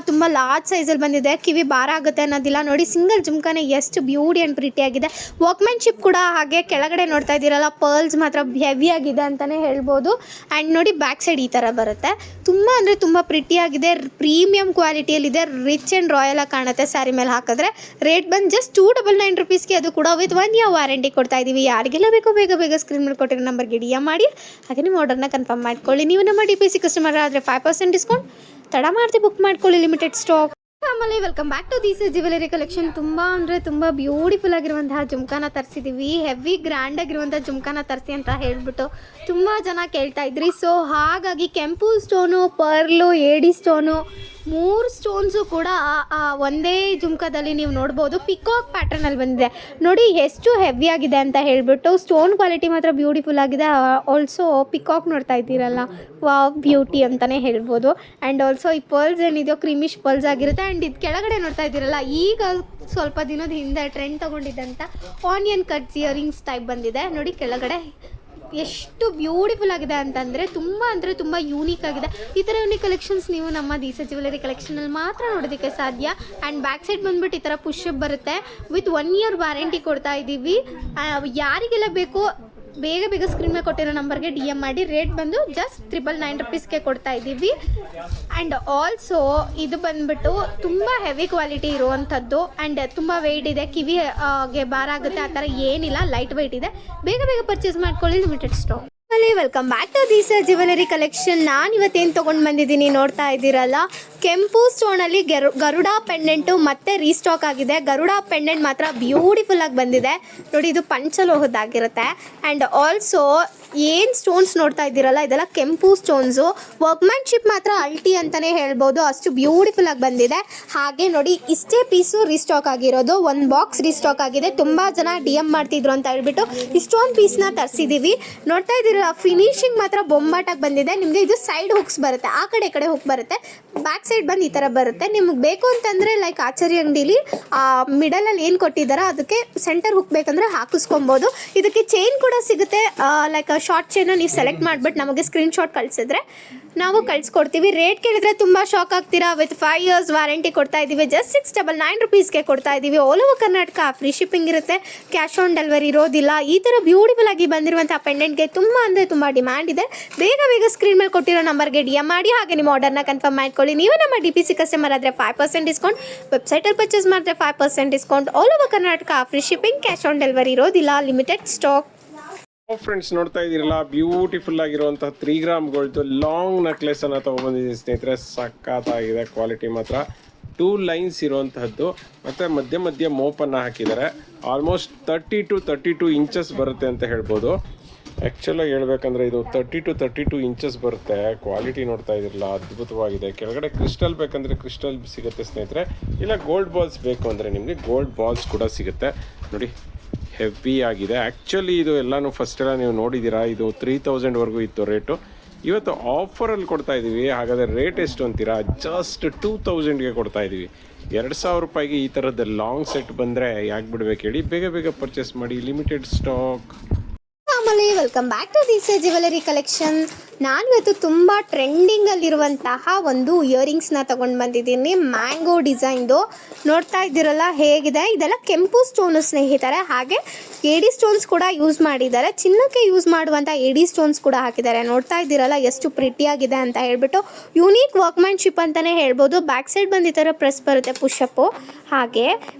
B: ತುಂಬ ಲಾರ್ಜ್ ಸೈಜಲ್ಲಿ ಬಂದಿದೆ. ಕಿವಿ ಭಾರ ಆಗುತ್ತೆ ಅನ್ನೋದಿಲ್ಲ. ನೋಡಿ ಸಿಂಗಲ್ ಜುಮ್ಕಾನೇ ಎಷ್ಟು ಬ್ಯೂಟಿ ಆ್ಯಂಡ್ ಪ್ರಿಟಿ ಆಗಿದೆ. ವರ್ಕ್ಮ್ಯಾನ್ಶಿಪ್ ಕೂಡ ಹಾಗೆ. ಕೆಳಗಡೆ ನೋಡ್ತಾ ಇದ್ದೀರಲ್ಲ, ಪರ್ಲ್ಸ್ ಮಾತ್ರ ಹೆವಿ ಆಗಿದೆ ಅಂತಲೇ ಹೇಳ್ಬೋದು. ಆ್ಯಂಡ್ ನೋಡಿ ಬ್ಯಾಕ್ ಸೈಡ್ ಈ ಥರ ಬರುತ್ತೆ. ತುಂಬ ಅಂದರೆ ತುಂಬ ಪ್ರಿಟಿಯಾಗಿದೆ. ಪ್ರೀಮಿಯಂ ಕ್ವಾಲಿಟಿಯಲ್ಲಿದೆ. ರಿಚ್ ಆ್ಯಂಡ್ ರಾಯಲ್ ಆಗಿ ಕಾಣುತ್ತೆ ಸ್ಯಾರಿ ಮೇಲೆ ಹಾಕಿದ್ರೆ. ರೇಟ್ ಬಂದು ಜಸ್ಟ್ 299 ರುಪೀಸ್ಗೆ, ಅದು ಕೂಡ ವಿತ್ 1 ಇಯರ್ ವಾರಂಟಿ ಕೊಡ್ತಾ ಇದ್ದೀವಿ. ಯಾರಿಗೆಲ್ಲ ಬೇಕೋ ಬೇಗ ಬೇಗ ಸ್ಕ್ರೀನ್ ಮೇಲೆ ಕೊಟ್ಟಿರೋ ನಂಬರ್ಗೆ DM ಮಾಡಿ ಹಾಗೆ ನಿಮ್ಮ ಆರ್ಡರ್ನ ಕನ್ಫರ್ಮ್ ಮಾಡ್ಕೊಳ್ಳಿ. ನೀವು ನಮ್ಮ DPC ಕಸ್ಟಮರ್ ಆದರೆ 5% ಡಿಸ್ಕೌಂಟ್. ತಡ ಮಾಡ್ತಿ ಬುಕ್ ಮಾಡ್ಕೊಳ್ಳಿ, ಲಿಮಿಟೆಡ್ ಸ್ಟಾಕ್. ಆಮೇಲೆ welcome back to this jewellery collection. ತುಂಬ ಅಂದರೆ ತುಂಬ ಬ್ಯೂಟಿಫುಲ್ ಆಗಿರುವಂತಹ ಜುಮ್ಕಾನ ತರಿಸಿದ್ದೀವಿ. ಹೆವಿ ಗ್ರ್ಯಾಂಡ್ ಆಗಿರುವಂಥ ಜುಮ್ಕಾನ ತರಿಸಿ ಅಂತ ಹೇಳ್ಬಿಟ್ಟು ತುಂಬ ಜನ ಕೇಳ್ತಾ ಇದ್ರಿ. ಸೊ ಹಾಗಾಗಿ ಕೆಂಪು ಸ್ಟೋನು, ಪರ್ಲು, ಏಡಿ ಸ್ಟೋನು, 3 ಸ್ಟೋನ್ಸು ಕೂಡ ಒಂದೇ ಜುಮ್ಕಾದಲ್ಲಿ ನೀವು ನೋಡ್ಬೋದು. ಪಿಕಾಕ್ ಪ್ಯಾಟರ್ನಲ್ಲಿ ಬಂದಿದೆ. ನೋಡಿ ಎಷ್ಟು ಹೆವಿ ಆಗಿದೆ ಅಂತ ಹೇಳ್ಬಿಟ್ಟು. ಸ್ಟೋನ್ ಕ್ವಾಲಿಟಿ ಮಾತ್ರ ಬ್ಯೂಟಿಫುಲ್ ಆಗಿದೆ. ಆಲ್ಸೋ ಪಿಕಾಕ್ ನೋಡ್ತಾ ಇದ್ದೀರಲ್ಲ, ವಾವ್ ಬ್ಯೂಟಿ ಅಂತಲೇ ಹೇಳ್ಬೋದು. ಆ್ಯಂಡ್ ಆಲ್ಸೋ ಈ ಪರ್ಲ್ಸ್ ಏನಿದೆಯೋ ಕ್ರೀಮಿಶ್ ಪರ್ಲ್ಸ್ ಆಗಿರುತ್ತೆ. ಆ್ಯಂಡ್ ಇದು ಕೆಳಗಡೆ ನೋಡ್ತಾ ಇದ್ದೀರಲ್ಲ, ಈಗ ಸ್ವಲ್ಪ ದಿನದ ಹಿಂದೆ ಟ್ರೆಂಡ್ ತೊಗೊಂಡಿದ್ದಂಥ ಆನಿಯನ್ ಕಟ್ಸ್ ಇಯರಿಂಗ್ಸ್ ಟೈಪ್ ಬಂದಿದೆ. ನೋಡಿ ಕೆಳಗಡೆ ಎಷ್ಟು ಬ್ಯೂಟಿಫುಲ್ ಆಗಿದೆ ಅಂತಂದರೆ ತುಂಬ ಅಂದರೆ ತುಂಬ ಯೂನಿಕ್ ಆಗಿದೆ. ಈ ಥರ ಯೂನಿಕ್ ಕಲೆಕ್ಷನ್ಸ್ ನೀವು ನಮ್ಮ ದೀಸ ಜ್ಯುವೆಲರಿ ಕಲೆಕ್ಷನಲ್ಲಿ ಮಾತ್ರ ನೋಡೋದಕ್ಕೆ ಸಾಧ್ಯ. ಆ್ಯಂಡ್ ಬ್ಯಾಕ್ ಸೈಡ್ ಬಂದುಬಿಟ್ಟು ಈ ಥರ ಪುಷಪ್ ಬರುತ್ತೆ. ವಿತ್ 1 ಇಯರ್ ವ್ಯಾರಂಟಿ ಕೊಡ್ತಾ ಇದ್ದೀವಿ. ಯಾರಿಗೆಲ್ಲ ಬೇಕೋ ಬೇಗ ಬೇಗ ಸ್ಕ್ರೀನ್ ಮೇಲೆ ಕೊಟ್ಟಿರೋ ನಂಬರ್ಗೆ DM ಮಾಡಿ. ರೇಟ್ ಬಂದು ಜಸ್ಟ್ 999 ರುಪೀಸ್ಗೆ ಕೊಡ್ತಾ ಇದ್ದೀವಿ. ಆ್ಯಂಡ್ ಆಲ್ಸೋ ಇದು ಬಂದುಬಿಟ್ಟು ತುಂಬ ಹೆವಿ ಕ್ವಾಲಿಟಿ ಇರುವಂಥದ್ದು. ಆ್ಯಂಡ್ ತುಂಬ ವೆಯ್ಟ್ ಇದೆ. ಕಿವಿಗೆ ಭಾರ ಆಗುತ್ತೆ ಆ ಥರ ಏನಿಲ್ಲ, ಲೈಟ್ ವೆಯ್ಟ್ ಇದೆ. ಬೇಗ ಬೇಗ ಪರ್ಚೇಸ್ ಮಾಡ್ಕೊಳ್ಳಿ, limited stock. Welcome back to this jewellery collection. ನಾನು ಇವತ್ತೇನು ತೊಗೊಂಡು ಬಂದಿದ್ದೀನಿ ನೋಡ್ತಾ ಇದ್ದೀರಲ್ಲ, ಕೆಂಪು ಸ್ಟೋನಲ್ಲಿ ಗರುಡ ಪೆಂಡೆಂಟು ಮತ್ತೆ ರೀಸ್ಟಾಕ್ ಆಗಿದೆ. ಗರುಡ ಪೆಂಡೆಂಟ್ ಮಾತ್ರ ಬ್ಯೂಟಿಫುಲ್ ಆಗಿ ಬಂದಿದೆ. ನೋಡಿ ಇದು ಪಂಚಲೋಹದ್ದಾಗಿರುತ್ತೆ. ಆ್ಯಂಡ್ ಆಲ್ಸೋ ಏನು ಸ್ಟೋನ್ಸ್ ನೋಡ್ತಾ ಇದ್ದೀರಲ್ಲ, ಇದೆಲ್ಲ ಕೆಂಪು ಸ್ಟೋನ್ಸು. ವರ್ಕ್ಮ್ಯಾನ್ಶಿಪ್ ಮಾತ್ರ ಅಲ್ಟಿ ಅಂತಲೇ ಹೇಳ್ಬೋದು, ಅಷ್ಟು ಬ್ಯೂಟಿಫುಲ್ ಆಗಿ ಬಂದಿದೆ. ಹಾಗೆ ನೋಡಿ ಇಷ್ಟೇ ಪೀಸು ರೀಸ್ಟಾಕ್ ಆಗಿರೋದು. 1 ಬಾಕ್ಸ್ ರೀಸ್ಟಾಕ್ ಆಗಿದೆ. ತುಂಬ ಜನ DM ಮಾಡ್ತಿದ್ರು ಅಂತ ಹೇಳ್ಬಿಟ್ಟು ಇಷ್ಟೊಂದು ಪೀಸ್ನ ತರಿಸಿದ್ದೀವಿ. ನೋಡ್ತಾ ಇದ್ದೀರ ಫಿನಿಶಿಂಗ್ ಮಾತ್ರ ಬೊಂಬಾಟಾಗಿ ಬಂದಿದೆ. ನಿಮಗೆ ಇದು ಸೈಡ್ ಹುಕ್ಸ್ ಬರುತ್ತೆ, ಆ ಕಡೆ ಈ ಕಡೆ ಹುಕ್ ಬರುತ್ತೆ. ಬ್ಯಾಕ್ ಸೈಡ್ ಬಂದು ಈ ಥರ ಬರುತ್ತೆ. ನಿಮಗೆ ಬೇಕು ಅಂತಂದರೆ ಲೈಕ್ ಆಚಾರಿ ಅಂಗಡಿಲಿ ಮಿಡಲಲ್ಲಿ ಏನು ಕೊಟ್ಟಿದ್ದಾರೋ ಅದಕ್ಕೆ ಸೆಂಟರ್ ಹುಕ್ ಬೇಕಂದರೆ ಹಾಕಿಸ್ಕೊಬೋದು. ಇದಕ್ಕೆ ಚೈನ್ ಕೂಡ ಸಿಗುತ್ತೆ. ಲೈಕ್ ಶಾರ್ಟ್ ಚೈನ ನೀವು ಸೆಲೆಕ್ಟ್ ಮಾಡಿಬಿಟ್ಟು ನಮಗೆ ಸ್ಕ್ರೀನ್ಶಾಟ್ ಕಳಿಸಿದ್ರೆ ನಾವು ಕಳಿಸ್ಕೊಡ್ತೀವಿ. ರೇಟ್ ಕೇಳಿದ್ರೆ ತುಂಬ ಶಾಕ್ ಆಗ್ತೀರಾ. ವಿತ್ 5 ಇಯರ್ಸ್ ವ್ಯಾರಂಟಿ ಕೊಡ್ತಾ ಇದ್ದೀವಿ. ಜಸ್ಟ್ 699 ರುಪೀಸ್ಗೆ ಕೊಡ್ತಾ ಇದ್ದೀವಿ. All over Karnataka free shipping ಇರುತ್ತೆ. ಕ್ಯಾಶ್ ಆನ್ ಡೆಲಿವರಿ ಇರೋದಿಲ್ಲ. ಈ ಥರ ಬ್ಯೂಟಿಫುಲ್ ಆಗಿ ಬಂದಿರುವಂಥ ಪೆಂಡೆಂಟ್ಗೆ ತುಂಬ ಅಂದರೆ ತುಂಬ ಡಿಮ್ಯಾಂಡ್ ಇದೆ. ಬೇಗ ಬೇಗ ಸ್ಕ್ರೀನ್ ಮೇಲೆ ಕೊಟ್ಟಿರೋ ನಂಬರ್ಗೆ DM ಮಾಡಿ ಹಾಗೆ ನಿಮ್ಮ ಆರ್ಡರ್ನ ಕನ್ಫರ್ಮ್ ಮಾಡ್ಕೊಳ್ಳಿ. ನೀವು ನಮ್ಮ DPC ಕಸ್ಟಮರ್ ಆದರೆ 5% ಡಿಸ್ಕೌಂಟ್. ವೆಬ್ಸೈಟಲ್ಲಿ ಪರ್ಚೇಸ್ ಮಾಡಿದ್ರೆ 5% discount. All over Karnataka free shipping. Cash on delivery ಇರೋದಿಲ್ಲ, ಲಿಮಿಟೆಡ್ ಸ್ಟಾಕ್.
C: ಫ್ರೆಂಡ್ಸ್ ನೋಡ್ತಾ ಇದ್ದೀರಲ್ಲ, ಬ್ಯೂಟಿಫುಲ್ ಆಗಿರುವಂತಹ 3 ಗ್ರಾಮ್ ಗೋಲ್ಡ್ ಲಾಂಗ್ ನೆಕ್ಲೆಸ್ ಅನ್ನ ತಗೊಂಡ್ಬಂದಿದ್ದೀನಿ ಸ್ನೇಹಿತರೆ. ಸಖತ್ತಾಗಿದೆ ಕ್ವಾಲಿಟಿ ಮಾತ್ರ. 2 ಲೈನ್ಸ್ ಇರುವಂತಹದ್ದು ಮತ್ತೆ ಮಧ್ಯ ಮಧ್ಯ ಮೋಪನ್ನು ಹಾಕಿದ್ದಾರೆ. ಆಲ್ಮೋಸ್ಟ್ 30 to 32 ಇಂಚಸ್ ಬರುತ್ತೆ ಅಂತ ಹೇಳ್ಬೋದು. ಆ್ಯಕ್ಚುಲಾಗಿ ಹೇಳ್ಬೇಕಂದ್ರೆ ಇದು 30 to 32 ಇಂಚಸ್ ಬರುತ್ತೆ. ಕ್ವಾಲಿಟಿ ನೋಡ್ತಾ ಇದ್ದಿರಲ್ಲ, ಅದ್ಭುತವಾಗಿದೆ. ಕೆಳಗಡೆ ಕ್ರಿಸ್ಟಲ್ ಬೇಕಂದರೆ ಕ್ರಿಸ್ಟಲ್ ಸಿಗುತ್ತೆ ಸ್ನೇಹಿತರೆ. ಇಲ್ಲ ಗೋಲ್ಡ್ ಬಾಲ್ಸ್ ಬೇಕು ಅಂದರೆ ನಿಮಗೆ ಗೋಲ್ಡ್ ಬಾಲ್ಸ್ ಕೂಡ ಸಿಗುತ್ತೆ. ನೋಡಿ ಹೆವಿ ಆಗಿದೆ. ಆ್ಯಕ್ಚುಲಿ ಇದು ಎಲ್ಲನೂ ಫಸ್ಟೆಲ್ಲ ನೀವು ನೋಡಿದ್ದೀರಾ, ಇದು 3000ವರೆಗೂ ಇತ್ತು ರೇಟು. ಇವತ್ತು ಆಫರಲ್ಲಿ ಕೊಡ್ತಾ ಇದ್ದೀವಿ. ಹಾಗಾದರೆ ರೇಟ್ ಎಷ್ಟು ಅಂತೀರಾ? ಜಸ್ಟ್ 2000ಗೆ ಕೊಡ್ತಾ ಇದ್ದೀವಿ. 2000 ರೂಪಾಯಿಗೆ ಈ ಥರದ ಲಾಂಗ್ ಸೆಟ್ ಬಂದರೆ ಯಾಕೆ ಬಿಡಬೇಕು ಹೇಳಿ. ಬೇಗ ಬೇಗ ಪರ್ಚೇಸ್ ಮಾಡಿ, limited stock.
B: Family welcome back to this jewellery collection. ನಾನು ಇವತ್ತು ತುಂಬ ಟ್ರೆಂಡಿಂಗಲ್ಲಿರುವಂತಹ ಒಂದು ಇಯರಿಂಗ್ಸ್ನ ತೊಗೊಂಡು ಬಂದಿದ್ದೀನಿ. ಮ್ಯಾಂಗೋ ಡಿಸೈನ್ದು ನೋಡ್ತಾ ಇದ್ದೀರಲ್ಲ ಹೇಗಿದೆ. ಇದೆಲ್ಲ ಕೆಂಪು ಸ್ಟೋನು ಸ್ನೇಹಿತರೆ. ಹಾಗೆ ಎಡಿ ಸ್ಟೋನ್ಸ್ ಕೂಡ ಯೂಸ್ ಮಾಡಿದ್ದಾರೆ. ಚಿನ್ನಕ್ಕೆ ಯೂಸ್ ಮಾಡುವಂಥ ಎಡಿ ಸ್ಟೋನ್ಸ್ ಕೂಡ ಹಾಕಿದ್ದಾರೆ. ನೋಡ್ತಾ ಇದ್ದೀರಲ್ಲ ಎಷ್ಟು ಪ್ರಿಟಿಯಾಗಿದೆ ಅಂತ ಹೇಳ್ಬಿಟ್ಟು. ಯೂನಿಕ್ ವರ್ಕ್ಮ್ಯಾನ್ಶಿಪ್ ಅಂತಲೇ ಹೇಳ್ಬೋದು. ಬ್ಯಾಕ್ ಸೈಡ್ ಬಂದು ಈ ಥರ ಪ್ರೆಸ್ ಬರುತ್ತೆ ಪುಷಪ್ಪು. ಹಾಗೆ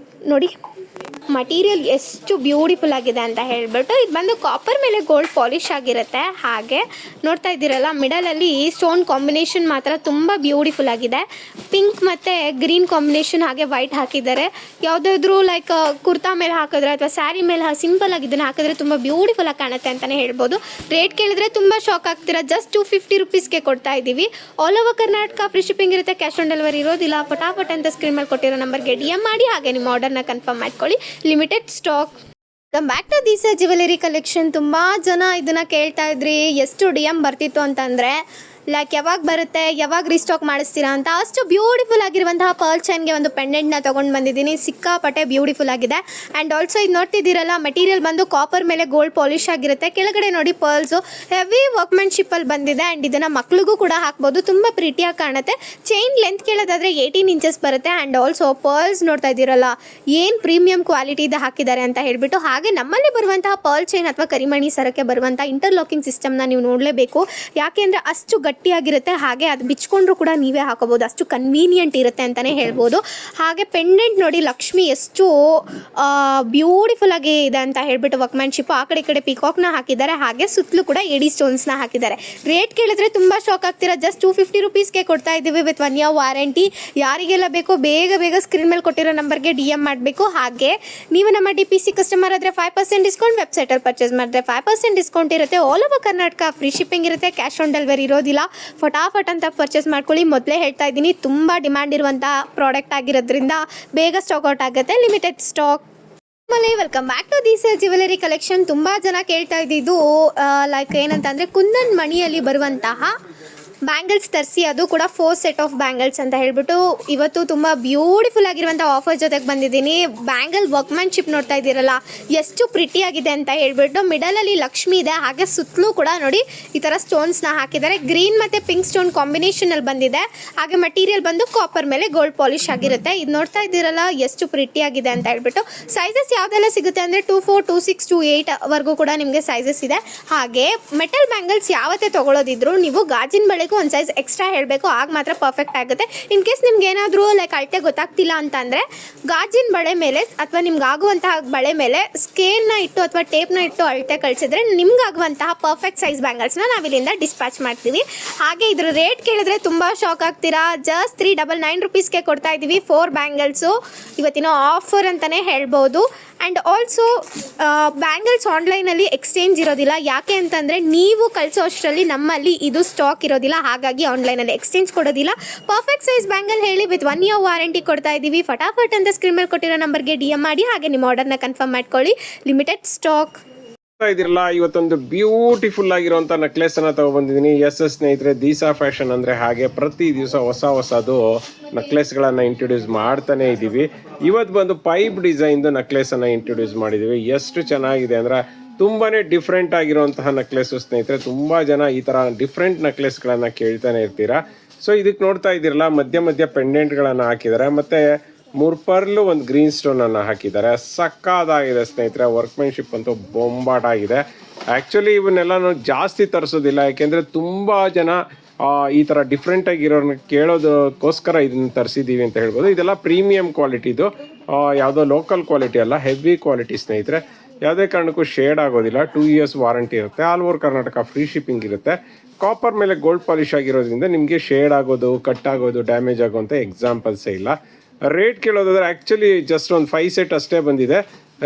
B: ನೋಡಿ ಮಟೀರಿಯಲ್ ಎಷ್ಟು ಬ್ಯೂಟಿಫುಲ್ ಆಗಿದೆ ಅಂತ ಹೇಳ್ಬಿಟ್ಟು. ಇದು ಬಂದು ಕಾಪರ್ ಮೇಲೆ ಗೋಲ್ಡ್ ಪಾಲಿಶ್ ಆಗಿರುತ್ತೆ. ಹಾಗೆ ನೋಡ್ತಾ ಇದ್ದೀರಲ್ಲ ಮಿಡಲಲ್ಲಿ ಸ್ಟೋನ್ ಕಾಂಬಿನೇಷನ್ ಮಾತ್ರ ತುಂಬ ಬ್ಯೂಟಿಫುಲ್ ಆಗಿದೆ. ಪಿಂಕ್ ಮತ್ತು ಗ್ರೀನ್ ಕಾಂಬಿನೇಷನ್ ಹಾಗೆ ವೈಟ್ ಹಾಕಿದ್ದಾರೆ. ಯಾವುದಾದ್ರೂ ಲೈಕ್ ಕುರ್ತಾ ಮೇಲೆ ಹಾಕಿದ್ರೆ ಅಥವಾ ಸ್ಯಾರಿ ಮೇಲೆ ಸಿಂಪಲ್ ಆಗಿ ಇದನ್ನು ಹಾಕಿದ್ರೆ ತುಂಬ ಬ್ಯೂಟಿಫುಲ್ ಆಗಿ ಕಾಣುತ್ತೆ ಅಂತಲೇ ಹೇಳ್ಬೋದು. ರೇಟ್ ಕೇಳಿದ್ರೆ ತುಂಬ ಶಾಕ್ ಆಗ್ತೀರಾ. ಜಸ್ಟ್ 250 ರುಪೀಸ್ಗೆ ಕೊಡ್ತಾ ಇದ್ದೀವಿ. All over Karnataka free shipping ಇರುತ್ತೆ. ಕ್ಯಾಶ್ ಆನ್ ಡೆಲಿವರಿ ಇರೋದಿಲ್ಲ. ಫಟಾಫಟ್ ಅಂತ ಸ್ಕ್ರೀನ್ ಮೇಲೆ ಕೊಟ್ಟಿರೋ ನಂಬರ್ಗೆ DM ಮಾಡಿ. ಹಾಗೆ ನಿಮ್ಮ ಆರ್ಡರ್ನ ಕನ್ಫರ್ಮ್ ಮಾಡ್ಕೊಳ್ಳಿ. Limited stock. Come back to this jewellery collection. ತುಂಬ ಜನ ಇದನ್ನು ಕೇಳ್ತಾ ಇದ್ರಿ ಎಷ್ಟು DM ಬರ್ತಿತ್ತು ಅಂತಂದರೆ ಲೈಕ್ ಯಾವಾಗ ಬರುತ್ತೆ, ಯಾವಾಗ ರೀಸ್ಟಾಕ್ ಮಾಡಿಸ್ತೀರಾ ಅಂತ. ಅಷ್ಟು ಬ್ಯೂಟಿಫುಲ್ ಆಗಿರುವಂತಹ ಪರ್ಲ್ ಚೈನ್ಗೆ ಒಂದು ಪೆಂಡೆಂಟ್ನ ತೊಗೊಂಡು ಬಂದಿದ್ದೀನಿ. ಸಿಕ್ಕಾಪಟ್ಟೆ ಬ್ಯೂಟಿಫುಲ್ ಆಗಿದೆ. ಆ್ಯಂಡ್ ಆಲ್ಸೋ ಇದು ನೋಡ್ತಿದ್ದೀರಲ್ಲ ಮೆಟೀರಿಯಲ್ ಬಂದು ಕಾಪರ್ ಮೇಲೆ ಗೋಲ್ಡ್ ಪಾಲಿಶ್ ಆಗಿರುತ್ತೆ. ಕೆಳಗಡೆ ನೋಡಿ ಪರ್ಲ್ಸು ಹೆವಿ ವರ್ಕ್ಮ್ಯಾನ್ಶಿಪ್ಪಲ್ಲಿ ಬಂದಿದೆ. ಆ್ಯಂಡ್ ಇದನ್ನು ಮಕ್ಳಿಗೂ ಕೂಡ ಹಾಕ್ಬೋದು. ತುಂಬ ಪ್ರಿಟಿಯಾಗಿ ಕಾಣುತ್ತೆ. ಚೈನ್ ಲೆಂತ್ ಕೇಳೋದಾದರೆ 18 ಇಂಚಸ್ ಬರುತ್ತೆ. ಆ್ಯಂಡ್ ಆಲ್ಸೋ ಪರ್ಲ್ಸ್ ನೋಡ್ತಾ ಇದ್ದೀರಲ್ಲ ಏನು ಪ್ರೀಮಿಯಂ ಕ್ವಾಲಿಟಿದು ಹಾಕಿದ್ದಾರೆ ಅಂತ ಹೇಳ್ಬಿಟ್ಟು. ಹಾಗೆ ನಮ್ಮಲ್ಲಿ ಬರುವಂತಹ ಪರ್ಲ್ ಚೈನ್ ಅಥವಾ ಕರಿಮಣಿ ಸರಕ್ಕೆ ಬರುವಂಥ ಇಂಟರ್ಲಾಕಿಂಗ್ ಸಿಸ್ಟಮ್ನ ನೀವು ನೋಡಲೇಬೇಕು. ಯಾಕೆ ಅಂದರೆ ಅಷ್ಟು ಗಟ್ಟಿಯಾಗಿರುತ್ತೆ. ಹಾಗೆ ಅದು ಬಿಚ್ಕೊಂಡ್ರೂ ಕೂಡ ನೀವೇ ಹಾಕೋಬೋದು. ಅಷ್ಟು ಕನ್ವೀನಿಯಂಟ್ ಇರುತ್ತೆ ಅಂತಲೇ ಹೇಳ್ಬೋದು. ಹಾಗೆ ಪೆಂಡೆಂಟ್ ನೋಡಿ ಲಕ್ಷ್ಮಿ ಎಷ್ಟು ಬ್ಯೂಟಿಫುಲ್ ಆಗಿ ಇದೆ ಅಂತ ಹೇಳ್ಬಿಟ್ಟು ವರ್ಕ್ಮ್ಯಾನ್ಶಿಪ್. ಆ ಕಡೆ ಈ ಕಡೆ ಪಿಕಾಕ್ನ ಹಾಕಿದ್ದಾರೆ. ಹಾಗೆ ಸುತ್ತಲೂ ಕೂಡ ಎಡಿ ಸ್ಟೋನ್ಸ್ನ ಹಾಕಿದ್ದಾರೆ. ರೇಟ್ ಕೇಳಿದ್ರೆ ತುಂಬ ಶಾಕ್ ಆಗ್ತೀರಾ. ಜಸ್ಟ್ 250 ರುಪೀಸ್ಗೆ ಕೊಡ್ತಾ ಇದ್ದೀವಿ ವಿತ್ 1 year ವಾರಂಟಿ. ಯಾರಿಗೆಲ್ಲ ಬೇಕೋ ಬೇಗ ಸ್ಕ್ರೀನ್ ಮೇಲೆ ಕೊಟ್ಟಿರೋ ನಂಬರ್ಗೆ DM ಮಾಡಬೇಕು. ಹಾಗೆ ನೀವು ನಮ್ಮ DPC ಕಸ್ಟಮರ್ ಆದರೆ 5% ಡಿಸ್ಕೌಂಟ್, ವೆಬ್ಸೈಟಲ್ಲಿ ಪರ್ಚೇಸ್ ಮಾಡಿದ್ರೆ 5% ಡಿಸ್ಕೌಂಟ್ ಇರುತ್ತೆ. All over Karnataka free shipping ಇರುತ್ತೆ. ಕ್ಯಾಶ್ ಆನ್ ಡೆಲಿವರಿ ಇರೋದಿಲ್ಲ. ಫಟಾಫಟ್ ಅಂತ ಪರ್ಚೇಸ್ ಮಾಡ್ಕೊಳ್ಳಿ. ಮೊದಲೇ ಹೇಳ್ತಾ ಇದ್ದೀನಿ ತುಂಬ ಡಿಮ್ಯಾಂಡ್ ಇರುವಂಥ ಪ್ರಾಡಕ್ಟ್ ಆಗಿರೋದ್ರಿಂದ ಬೇಗ ಸ್ಟಾಕ್ ಔಟ್ ಆಗುತ್ತೆ. Limited stock. Welcome back to this jewellery collection. ತುಂಬ ಜನ ಕೇಳ್ತಾ ಇದ್ದಿದ್ದು ಲೈಕ್ ಏನಂತಂದರೆ ಕುಂದನ್ ಮಣಿಯಲ್ಲಿ ಬರುವಂತಹ ಬ್ಯಾಂಗಲ್ಸ್ ತರಿಸಿ, ಅದು ಕೂಡ 4 ಸೆಟ್ ಆಫ್ ಬ್ಯಾಂಗಲ್ಸ್ ಅಂತ ಹೇಳ್ಬಿಟ್ಟು ಇವತ್ತು ತುಂಬ ಬ್ಯೂಟಿಫುಲ್ ಆಗಿರುವಂಥ ಆಫರ್ ಜೊತೆಗೆ ಬಂದಿದ್ದೀನಿ. ಬ್ಯಾಂಗಲ್ ವರ್ಕ್ಮ್ಯಾನ್ಶಿಪ್ ನೋಡ್ತಾ ಇದ್ದೀರಲ್ಲ ಎಷ್ಟು ಪ್ರಿಟಿಯಾಗಿದೆ ಅಂತ ಹೇಳ್ಬಿಟ್ಟು. ಮಿಡಲಲ್ಲಿ ಲಕ್ಷ್ಮಿ ಇದೆ. ಹಾಗೆ ಸುತ್ತಲೂ ಕೂಡ ನೋಡಿ ಈ ಥರ ಸ್ಟೋನ್ಸ್ನ ಹಾಕಿದ್ದಾರೆ. ಗ್ರೀನ್ ಮತ್ತು ಪಿಂಕ್ ಸ್ಟೋನ್ ಕಾಂಬಿನೇಷನಲ್ಲಿ ಬಂದಿದೆ. ಹಾಗೆ ಮಟೀರಿಯಲ್ ಬಂದು ಕಾಪರ್ ಮೇಲೆ ಗೋಲ್ಡ್ ಪಾಲಿಶ್ ಆಗಿರುತ್ತೆ. ಇದು ನೋಡ್ತಾ ಇದ್ದೀರಲ್ಲ ಎಷ್ಟು ಪ್ರಿಟಿಯಾಗಿದೆ ಅಂತ ಹೇಳ್ಬಿಟ್ಟು. ಸೈಜಸ್ ಯಾವುದೆಲ್ಲ ಸಿಗುತ್ತೆ ಅಂದರೆ 2, 4, 2, 6, 2, 8ವರೆಗೂ ಕೂಡ ನಿಮಗೆ ಸೈಜಸ್ ಇದೆ. ಹಾಗೆ ಮೆಟಲ್ ಬ್ಯಾಂಗಲ್ಸ್ ಯಾವತ್ತೇ ತೊಗೊಳೋದಿದ್ರು ನೀವು ಗಾಜಿನ ಬಳೆಗೂ ಒಂದು ಸೈಜ್ ಎಕ್ಸ್ಟ್ರಾ ಹೇಳಬೇಕು. ಆಗ ಮಾತ್ರ ಪರ್ಫೆಕ್ಟ್ ಆಗುತ್ತೆ. ಇನ್ ಕೇಸ್ ನಿಮ್ಗೆ ಏನಾದರೂ ಲೈಕ್ ಅಳತೆ ಗೊತ್ತಾಗ್ತಿಲ್ಲ ಅಂತಂದರೆ ಗಾಜಿನ ಬಳೆ ಮೇಲೆ ಅಥವಾ ನಿಮ್ಗೆ ಆಗುವಂತಹ ಬಳೆ ಮೇಲೆ ಸ್ಕೇಲ್ನ ಇಟ್ಟು ಅಥವಾ ಟೇಪ್ನ ಇಟ್ಟು ಅಳತೆ ಕಳಿಸಿದ್ರೆ ನಿಮ್ಗಾಗುವಂತಹ ಪರ್ಫೆಕ್ಟ್ ಸೈಜ್ ಬ್ಯಾಂಗಲ್ಸ್ನ ನಾವಿಲ್ಲಿಂದ ಡಿಸ್ಪ್ಯಾಚ್ ಮಾಡ್ತೀವಿ. ಹಾಗೆ ಇದ್ರ ರೇಟ್ ಕೇಳಿದ್ರೆ ತುಂಬ ಶಾಕ್ ಆಗ್ತೀರಾ. ಜಸ್ಟ್ 399 ರುಪೀಸ್ಗೆ ಕೊಡ್ತಾ ಇದ್ದೀವಿ 4 ಬ್ಯಾಂಗಲ್ಸು. ಇವತ್ತಿನ ಆಫರ್ ಅಂತಲೇ ಹೇಳ್ಬೋದು. ಆ್ಯಂಡ್ ಆಲ್ಸೋ ಬ್ಯಾಂಗಲ್ಸ್ ಆನ್ಲೈನಲ್ಲಿ ಎಕ್ಸ್ಚೇಂಜ್ ಇರೋದಿಲ್ಲ. ಯಾಕೆ ಅಂತಂದರೆ ನೀವು ಕಳಿಸೋ ಅಷ್ಟರಲ್ಲಿ ನಮ್ಮಲ್ಲಿ ಇದು ಸ್ಟಾಕ್ ಇರೋದಿಲ್ಲ. ಹಾಗಾಗಿ ಆನ್ಲೈನಲ್ಲಿ ಎಕ್ಸ್ಚೇಂಜ್ ಕೊಡೋದಿಲ್ಲ. ಪರ್ಫೆಕ್ಟ್ ಸೈಜ್ ಬ್ಯಾಂಗಲ್ ಹೇಳಿ ವಿತ್ 1 year ವಾರಂಟಿ ಕೊಡ್ತಾ ಇದ್ದೀವಿ. ಫಟಾಫಟ್ ಅಂತ ಸ್ಕ್ರೀನ್ ಮೇಲೆ ಕೊಟ್ಟಿರೋ ನಂಬರ್ಗೆ DM ಮಾಡಿ. ಹಾಗೆ ನಿಮ್ಮ ಆರ್ಡರ್ನ ಕನ್ಫರ್ಮ್ ಮಾಡ್ಕೊಳ್ಳಿ. Limited stock.
C: ಇದಿರಲ್ಲ ಇವತ್ತೊಂದು ಬ್ಯೂಟಿಫುಲ್ ಆಗಿರುವಂತ ನೆಕ್ಲೆಸ್ ಅನ್ನ ತಗೊಬಂದಿದ್ದೀನಿ. ಸ್ನೇಹಿತರೆ, ದೀಸಾ ಫ್ಯಾಷನ್ ಅಂದ್ರೆ ಹಾಗೆ ಪ್ರತಿ ದಿವಸ ಹೊಸದು ನೆಕ್ಲೆಸ್ ಗಳನ್ನ ಇಂಟ್ರೊಡ್ಯೂಸ್ ಮಾಡ್ತಾನೆ ಇದ್ದೀವಿ. ಇವತ್ತು ಬಂದು ಪೈಪ್ ಡಿಸೈನ್ದು ನೆಕ್ಲೆಸ್ ಅನ್ನ ಇಂಟ್ರೊಡ್ಯೂಸ್ ಮಾಡಿದೀವಿ. ಎಷ್ಟು ಚೆನ್ನಾಗಿದೆ ಅಂದ್ರೆ ತುಂಬಾನೇ ಡಿಫ್ರೆಂಟ್ ಆಗಿರುವಂತಹ ನೆಕ್ಲೆಸ್ ಸ್ನೇಹಿತರೆ. ತುಂಬಾ ಜನ ಈ ತರ ಡಿಫ್ರೆಂಟ್ ನೆಕ್ಲೆಸ್ ಗಳನ್ನ ಕೇಳ್ತಾನೆ ಇರ್ತೀರಾ. ಸೊ ಇದಕ್ಕೆ ನೋಡ್ತಾ ಇದ್ದೀರಲ್ಲ ಮಧ್ಯ ಪೆಂಡೆಂಟ್ ಗಳನ್ನ ಹಾಕಿದ್ದಾರೆ. ಮತ್ತೆ 3 ಪರ್ಲು, 1 ಗ್ರೀನ್ ಸ್ಟೋನ್ ಅನ್ನ ಹಾಕಿದ್ದಾರೆ. ಸಕ್ಕದಾಗಿದೆ ಸ್ನೇಹಿತರೆ. ವರ್ಕ್ಮ್ಯಾನ್ಶಿಪ್ ಅಂತೂ ಬೊಂಬಾಟ್ ಆಗಿದೆ. ಆಕ್ಚುಲಿ ಇವನ್ನೆಲ್ಲ ಜಾಸ್ತಿ ತರಿಸೋದಿಲ್ಲ. ಯಾಕೆಂದ್ರೆ ತುಂಬಾ ಜನ ಈ ತರ ಡಿಫ್ರೆಂಟ್ ಆಗಿರೋರ್ನ ಕೇಳೋದಕ್ಕೋಸ್ಕರ ಇದನ್ನ ತರಿಸಿದೀವಿ ಅಂತ ಹೇಳ್ಬೋದು. ಇದೆಲ್ಲ ಪ್ರೀಮಿಯಂ ಕ್ವಾಲಿಟಿದು, ಯಾವುದೋ ಲೋಕಲ್ ಕ್ವಾಲಿಟಿ ಅಲ್ಲ, ಹೆವಿ ಕ್ವಾಲಿಟಿ ಸ್ನೇಹಿತರೆ. ಯಾವುದೇ ಕಾರಣಕ್ಕೂ ಶೇಡ್ ಆಗೋದಿಲ್ಲ. 2 years ವಾರಂಟಿ ಇರುತ್ತೆ. All over Karnataka free shipping ಇರುತ್ತೆ. ಕಾಪರ್ ಮೇಲೆ ಗೋಲ್ಡ್ ಪಾಲಿಶ್ ಆಗಿರೋದ್ರಿಂದ ನಿಮಗೆ ಶೇಡ್ ಆಗೋದು, ಕಟ್ ಆಗೋದು, ಡ್ಯಾಮೇಜ್ ಆಗೋಂಥ ಎಕ್ಸಾಂಪಲ್ಸೇ ಇಲ್ಲ. ರೇಟ್ ಕೇಳೋದಾದ್ರೆ ಆ್ಯಕ್ಚುಲಿ ಜಸ್ಟ್ ಒಂದು 5 ಸೆಟ್ ಅಷ್ಟೇ ಬಂದಿದೆ.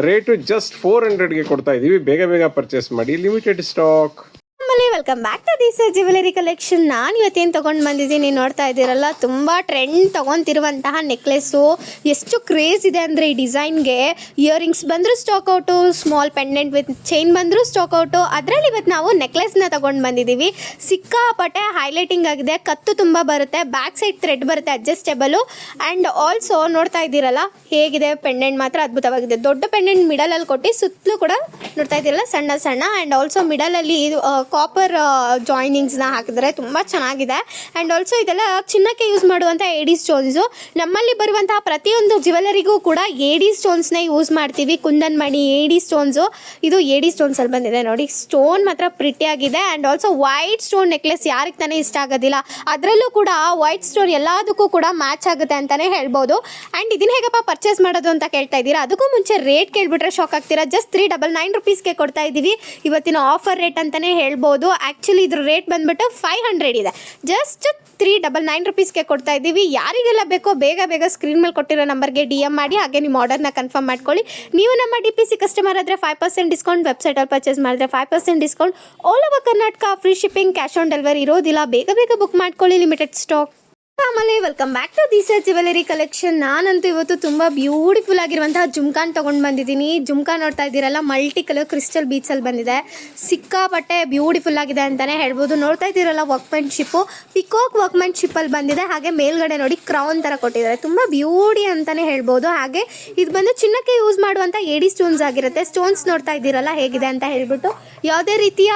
C: ರೇಟು ಜಸ್ಟ್ 400ಗೆ ಕೊಡ್ತಾ ಇದ್ದೀವಿ. ಬೇಗ ಪರ್ಚೇಸ್ ಮಾಡಿ. Limited stock.
B: Welcome back to this jewellery collection. ನಾನು ಇವತ್ತೇನು ತೊಗೊಂಡು ಬಂದಿದ್ದೀನಿ ನೋಡ್ತಾ ಇದ್ದೀರಲ್ಲ, ತುಂಬ ಟ್ರೆಂಡ್ ತೊಗೊತಿರುವಂತಹ ನೆಕ್ಲೆಸ್ಸು. ಎಷ್ಟು ಕ್ರೇಜ್ ಇದೆ ಅಂದರೆ ಈ ಡಿಸೈನ್ಗೆ. ಇಯರಿಂಗ್ಸ್ ಬಂದರೂ stock out, small pendant with chain ಬಂದರೂ ಸ್ಟಾಕ್ ಔಟು. ಅದರಲ್ಲಿ ಇವತ್ತು ನಾವು ನೆಕ್ಲೆಸ್ನ ತೊಗೊಂಡು ಬಂದಿದ್ದೀವಿ. ಸಿಕ್ಕಾಪಟ್ಟೆ ಹೈಲೈಟಿಂಗ್ ಆಗಿದೆ, ಕತ್ತು ತುಂಬ ಬರುತ್ತೆ, ಬ್ಯಾಕ್ ಸೈಡ್ ಥ್ರೆಡ್ ಬರುತ್ತೆ ಅಡ್ಜಸ್ಟೇಬಲು. ಆ್ಯಂಡ್ ಆಲ್ಸೋ ನೋಡ್ತಾ ಇದ್ದೀರಲ್ಲ ಹೇಗಿದೆ, ಪೆಂಡೆಂಟ್ ಮಾತ್ರ ಅದ್ಭುತವಾಗಿದೆ. ದೊಡ್ಡ ಪೆಂಡೆಂಟ್ ಮಿಡಲಲ್ಲಿ ಕೊಟ್ಟು ಸುತ್ತಲೂ ಕೂಡ ನೋಡ್ತಾ ಇದ್ದೀರಲ್ಲ ಸಣ್ಣ ಸಣ್ಣ. ಆ್ಯಂಡ್ ಆಲ್ಸೋ ಮಿಡಲಲ್ಲಿ ಕಾಪರ್ ಜಾಯ್ನಿಂಗ್ಸ್ನ ಹಾಕಿದ್ರೆ ತುಂಬ ಚೆನ್ನಾಗಿದೆ. ಆ್ಯಂಡ್ ಆಲ್ಸೋ ಇದೆಲ್ಲ ಚಿನ್ನಕ್ಕೆ ಯೂಸ್ ಮಾಡುವಂಥ ಏಡಿ ಸ್ಟೋನ್ಸು. ನಮ್ಮಲ್ಲಿ ಬರುವಂತಹ ಪ್ರತಿಯೊಂದು ಜ್ಯುವೆಲರಿಗೂ ಕೂಡ ಏಡಿ ಸ್ಟೋನ್ಸ್ನೇ ಯೂಸ್ ಮಾಡ್ತೀವಿ. ಕುಂದನ್ ಮಣಿ ಏಡಿ ಸ್ಟೋನ್ಸು, ಇದು ಏಡಿ ಸ್ಟೋನ್ಸಲ್ಲಿ ಬಂದಿದೆ ನೋಡಿ. ಸ್ಟೋನ್ ಮಾತ್ರ ಪ್ರಿಟಿಯಾಗಿದೆ. And also white stone necklace ಯಾರಿಗೆ ತಾನೇ ಇಷ್ಟ ಆಗೋದಿಲ್ಲ, ಅದರಲ್ಲೂ ಕೂಡ ವೈಟ್ ಸ್ಟೋನ್ ಎಲ್ಲದಕ್ಕೂ ಕೂಡ ಮ್ಯಾಚ್ ಆಗುತ್ತೆ ಅಂತಲೇ ಹೇಳ್ಬೋದು. ಆ್ಯಂಡ್ ಇದನ್ನ ಹೇಗಪ್ಪ ಪರ್ಚೇಸ್ ಮಾಡೋದು ಅಂತ ಕೇಳ್ತಾ ಇದ್ದೀರಾ. ಅದಕ್ಕೂ ಮುಂಚೆ ರೇಟ್ ಕೇಳಿಬಿಟ್ರೆ ಶಾಕ್ ಆಗ್ತೀರಾ. ಜಸ್ಟ್ 399 ರುಪೀಸ್ಗೆ ಕೊಡ್ತಾ ಇದ್ದೀವಿ. ಇವತ್ತಿನ ಆಫರ್ ರೇಟ್ ಅಂತಲೇ ಹೇಳ್ಬೋದು. ಆ್ಯಕ್ಚುಲಿ ಇದ್ರ ರೇಟ್ ಬಂದ್ಬಿಟ್ಟು 500 ಇದೆ. ಜಸ್ಟ್ 399 ರುಪೀಸ್ಗೆ ಕೊಡ್ತಾ ಇದ್ದೀವಿ. ಯಾರಿಗೆಲ್ಲ ಬೇಕೋ ಬೇಗ ಬೇಗ ಸ್ಕ್ರೀನ್ ಮೇಲೆ ಕೊಟ್ಟಿರೋ ನಂಬರ್ಗೆ DM ಮಾಡಿ, ಹಾಗೆ ನಿಮ್ಮ ಆರ್ಡರ್ನ ಕನ್ಫರ್ಮ್ ಮಾಡ್ಕೊಳ್ಳಿ. ನೀವು ನಮ್ಮ DPC ಕಸ್ಟಮರ್ ಆದರೆ 5% ಡಿಸ್ಕೌಂಟ್, ವೆಬ್ಸೈಟಲ್ಲಿ ಪರ್ಚೇಸ್ ಮಾಡಿದ್ರೆ 5% discount, all over Karnataka free shipping, cash on delivery ಇರೋದಿಲ್ಲ. ಬೇಗ ಬೇಗ ಬುಕ್ ಮಾಡ್ಕೊಳ್ಳಿ, ಲಿಮಿಟೆಡ್ ಸ್ಟಾಕ್. ಆಮೇಲೆ welcome back to this jewellery collection. ನಾನಂತೂ ಇವತ್ತು ತುಂಬ ಬ್ಯೂಟಿಫುಲ್ ಆಗಿರುವಂತಹ ಜುಮ್ಕಾನ್ ತೊಗೊಂಡು ಬಂದಿದ್ದೀನಿ. ಜುಮ್ಕಾ ನೋಡ್ತಾ ಇದ್ದೀರಲ್ಲ, ಮಲ್ಟಿ ಕಲರ್ ಕ್ರಿಸ್ಟಲ್ ಬೀಡ್ಸಲ್ಲಿ ಬಂದಿದೆ. ಸಿಕ್ಕಾಪಟ್ಟೆ ಬ್ಯೂಟಿಫುಲ್ ಆಗಿದೆ ಅಂತಲೇ ಹೇಳ್ಬೋದು. ನೋಡ್ತಾ ಇದ್ದೀರಲ್ಲ ವರ್ಕ್ಮೆನ್ಶಿಪ್ಪು, ಪಿಕಾಕ್ ವರ್ಕ್ಮೆನ್ಶಿಪ್ಪಲ್ಲಿ ಬಂದಿದೆ. ಹಾಗೆ ಮೇಲ್ಗಡೆ ನೋಡಿ ಕ್ರೌನ್ ಥರ ಕೊಟ್ಟಿದ್ದಾರೆ, ತುಂಬ ಬ್ಯೂಟಿ ಅಂತಲೇ ಹೇಳ್ಬೋದು. ಹಾಗೆ ಇದು ಬಂದು ಚಿನ್ನಕ್ಕೆ ಯೂಸ್ ಮಾಡುವಂಥ ಏಡಿ ಸ್ಟೋನ್ಸ್ ಆಗಿರುತ್ತೆ. ಸ್ಟೋನ್ಸ್ ನೋಡ್ತಾ ಇದ್ದೀರಲ್ಲ ಹೇಗಿದೆ ಅಂತ ಹೇಳ್ಬಿಟ್ಟು, ಯಾವುದೇ ರೀತಿಯ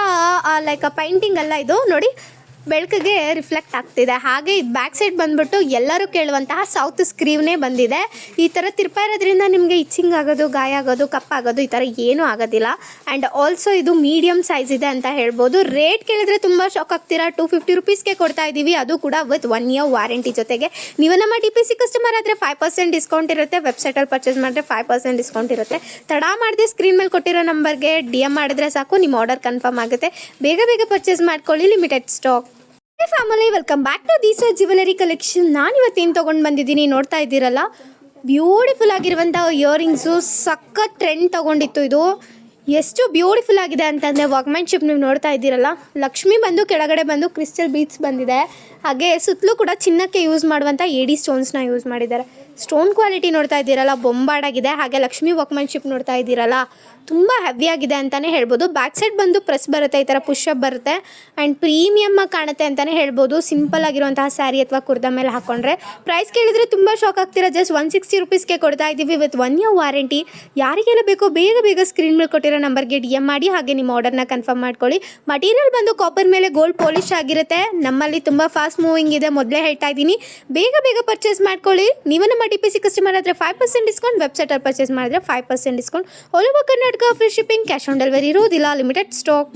B: ಲೈಕ್ ಪೈಂಟಿಂಗ್ ಅಲ್ಲ ಇದು ನೋಡಿ, ಬೆಳಕಿಗೆ ರಿಫ್ಲೆಕ್ಟ್ ಆಗ್ತಿದೆ. ಹಾಗೆ ಇದು ಬ್ಯಾಕ್ ಸೈಡ್ ಬಂದ್ಬಿಟ್ಟು ಎಲ್ಲರೂ ಕೇಳುವಂತಹ ಸೌತ್ ಸ್ಕ್ರೀವ್ನೇ ಬಂದಿದೆ. ಈ ಥರ ತಿರ್ಪಾ ಇರೋದ್ರಿಂದ ನಿಮಗೆ ಇಚ್ಚಿಂಗ್ ಆಗೋದು, ಗಾಯ ಆಗೋದು, ಕಪ್ಪಾಗೋದು ಈ ಥರ ಏನೂ ಆಗೋದಿಲ್ಲ. ಆ್ಯಂಡ್ ಆಲ್ಸೋ ಇದು ಮೀಡಿಯಮ್ ಸೈಜ್ ಇದೆ ಅಂತ ಹೇಳ್ಬೋದು. ರೇಟ್ ಕೇಳಿದ್ರೆ ತುಂಬ ಶಾಕ್ ಆಗ್ತೀರಾ. 250 ರುಪೀಸ್ಗೆ ಕೊಡ್ತಾ ಇದ್ದೀವಿ, ಅದು ಕೂಡ ವಿತ್ 1 ಇಯರ್ ವಾರಂಟಿ ಜೊತೆಗೆ. ನೀವು ನಮ್ಮ DPC ಕಸ್ಟಮರ್ ಆದರೆ 5% ಡಿಸ್ಕೌಂಟ್ ಇರುತ್ತೆ, ವೆಬ್ಸೈಟಲ್ಲಿ ಪರ್ಚೇಸ್ ಮಾಡಿದ್ರೆ 5% ಡಿಸ್ಕೌಂಟ್ ಇರುತ್ತೆ. ತಡ ಮಾಡದೆ ಸ್ಕ್ರೀನ್ ಮೇಲೆ ಕೊಟ್ಟಿರೋ ನಂಬರ್ಗೆ DM ಮಾಡಿದ್ರೆ ಸಾಕು, ನಿಮ್ಮ ಆರ್ಡರ್ ಕನ್ಫರ್ಮ್ ಆಗುತ್ತೆ. ಬೇಗ ಬೇಗ ಪರ್ಚೇಸ್ ಮಾಡ್ಕೊಳ್ಳಿ, limited stock. Family welcome back to this jewellery collection. ನಾನು ಇವತ್ತೇನು ತೊಗೊಂಡು ಬಂದಿದ್ದೀನಿ ನೋಡ್ತಾ ಇದ್ದೀರಲ್ಲ, ಬ್ಯೂಟಿಫುಲ್ ಆಗಿರುವಂಥ ಇಯರಿಂಗ್ಸು. ಸಖತ್ ಟ್ರೆಂಡ್ ತೊಗೊಂಡಿತ್ತು ಇದು. ಎಷ್ಟು ಬ್ಯೂಟಿಫುಲ್ ಆಗಿದೆ ಅಂತಂದರೆ ವರ್ಕ್ಮೆನ್ಶಿಪ್ ನೀವು ನೋಡ್ತಾ ಇದ್ದೀರಲ್ಲ, ಲಕ್ಷ್ಮಿ ಬಂದು ಕೆಳಗಡೆ ಬಂದು ಕ್ರಿಸ್ಟಲ್ ಬೀಡ್ಸ್ ಬಂದಿದೆ. ಹಾಗೆ ಸುತ್ತಲೂ ಕೂಡ ಚಿನ್ನಕ್ಕೆ ಯೂಸ್ ಮಾಡುವಂಥ ಏಡಿ ಸ್ಟೋನ್ಸ್ನ ಯೂಸ್ ಮಾಡಿದ್ದಾರೆ. ಸ್ಟೋನ್ ಕ್ವಾಲಿಟಿ ನೋಡ್ತಾ ಇದ್ದೀರಲ್ಲ ಬೊಂಬಾಡಾಗಿದೆ. ಹಾಗೆ ಲಕ್ಷ್ಮಿ ವರ್ಕ್ಮೆನ್ಶಿಪ್ ನೋಡ್ತಾ ಇದ್ದೀರಲ್ಲ, ತುಂಬ ಹೆವಿಯಾಗಿದೆ ಅಂತಲೇ ಹೇಳ್ಬೋದು. ಬ್ಯಾಕ್ ಸೈಡ್ ಬಂದು ಪ್ರೆಸ್ ಬರುತ್ತೆ, ಈ ಥರ ಪುಷಪ್ ಬರುತ್ತೆ. ಆ್ಯಂಡ್ ಪ್ರೀಮಿಯಮ್ ಕಾಣುತ್ತೆ ಅಂತಲೇ ಹೇಳ್ಬೋದು. ಸಿಂಪಲ್ ಆಗಿರುವಂತಹ ಸ್ಯಾರಿ ಅಥವಾ ಕುರ್ದ ಮೇಲೆ ಹಾಕ್ಕೊಂಡ್ರೆ. ಪ್ರೈಸ್ ಕೇಳಿದರೆ ತುಂಬ ಶಾಕ್ ಆಗ್ತೀರಾ. ಜಸ್ಟ್ 160 ರುಪೀಸ್ಗೆ ಕೊಡ್ತಾ ಇದ್ದೀವಿ ವಿತ್ 1 ಇಯರ್ ವಾರಂಟಿ. ಯಾರಿಗೆಲ್ಲ ಬೇಕೋ ಬೇಗ ಬೇಗ ಸ್ಕ್ರೀನ್ ಮೇಲೆ ಕೊಟ್ಟಿರೋ ನಂಬರ್ಗೆ DM ಮಾಡಿ, ಹಾಗೆ ನಿಮ್ಮ ಆರ್ಡರ್ನ ಕನ್ಫರ್ಮ್ ಮಾಡ್ಕೊಳ್ಳಿ. ಮಟೀರಿಯಲ್ ಬಂದು ಕಾಪರ್ ಮೇಲೆ ಗೋಲ್ಡ್ ಪಾಲಿಶ್ ಆಗಿರುತ್ತೆ. ನಮ್ಮಲ್ಲಿ ತುಂಬ ಫಾಸ್ಟ್ ಮೂವಿಂಗ್ ಇದೆ, ಮೊದಲೇ ಹೇಳ್ತಾ ಇದ್ದೀನಿ. ಬೇಗ ಬೇಗ ಪರ್ಚೇಸ್ ಮಾಡ್ಕೊಳ್ಳಿ. ನೀವು ನಮ್ಮ DPC ಕಸ್ಟಮರ್ ಆದರೆ 5% ಡಿಸ್ಕೌಂಟ್, ವೆಬ್ಸೈಟಲ್ಲಿ ಪರ್ಚೇಸ್ ಮಾಡಿದ್ರೆ 5% discount, all over Karnataka free shipping, cash on delivery ಇರೋದಿಲ್ಲ, ಲಿಮಿಟೆಡ್ ಸ್ಟಾಕ್.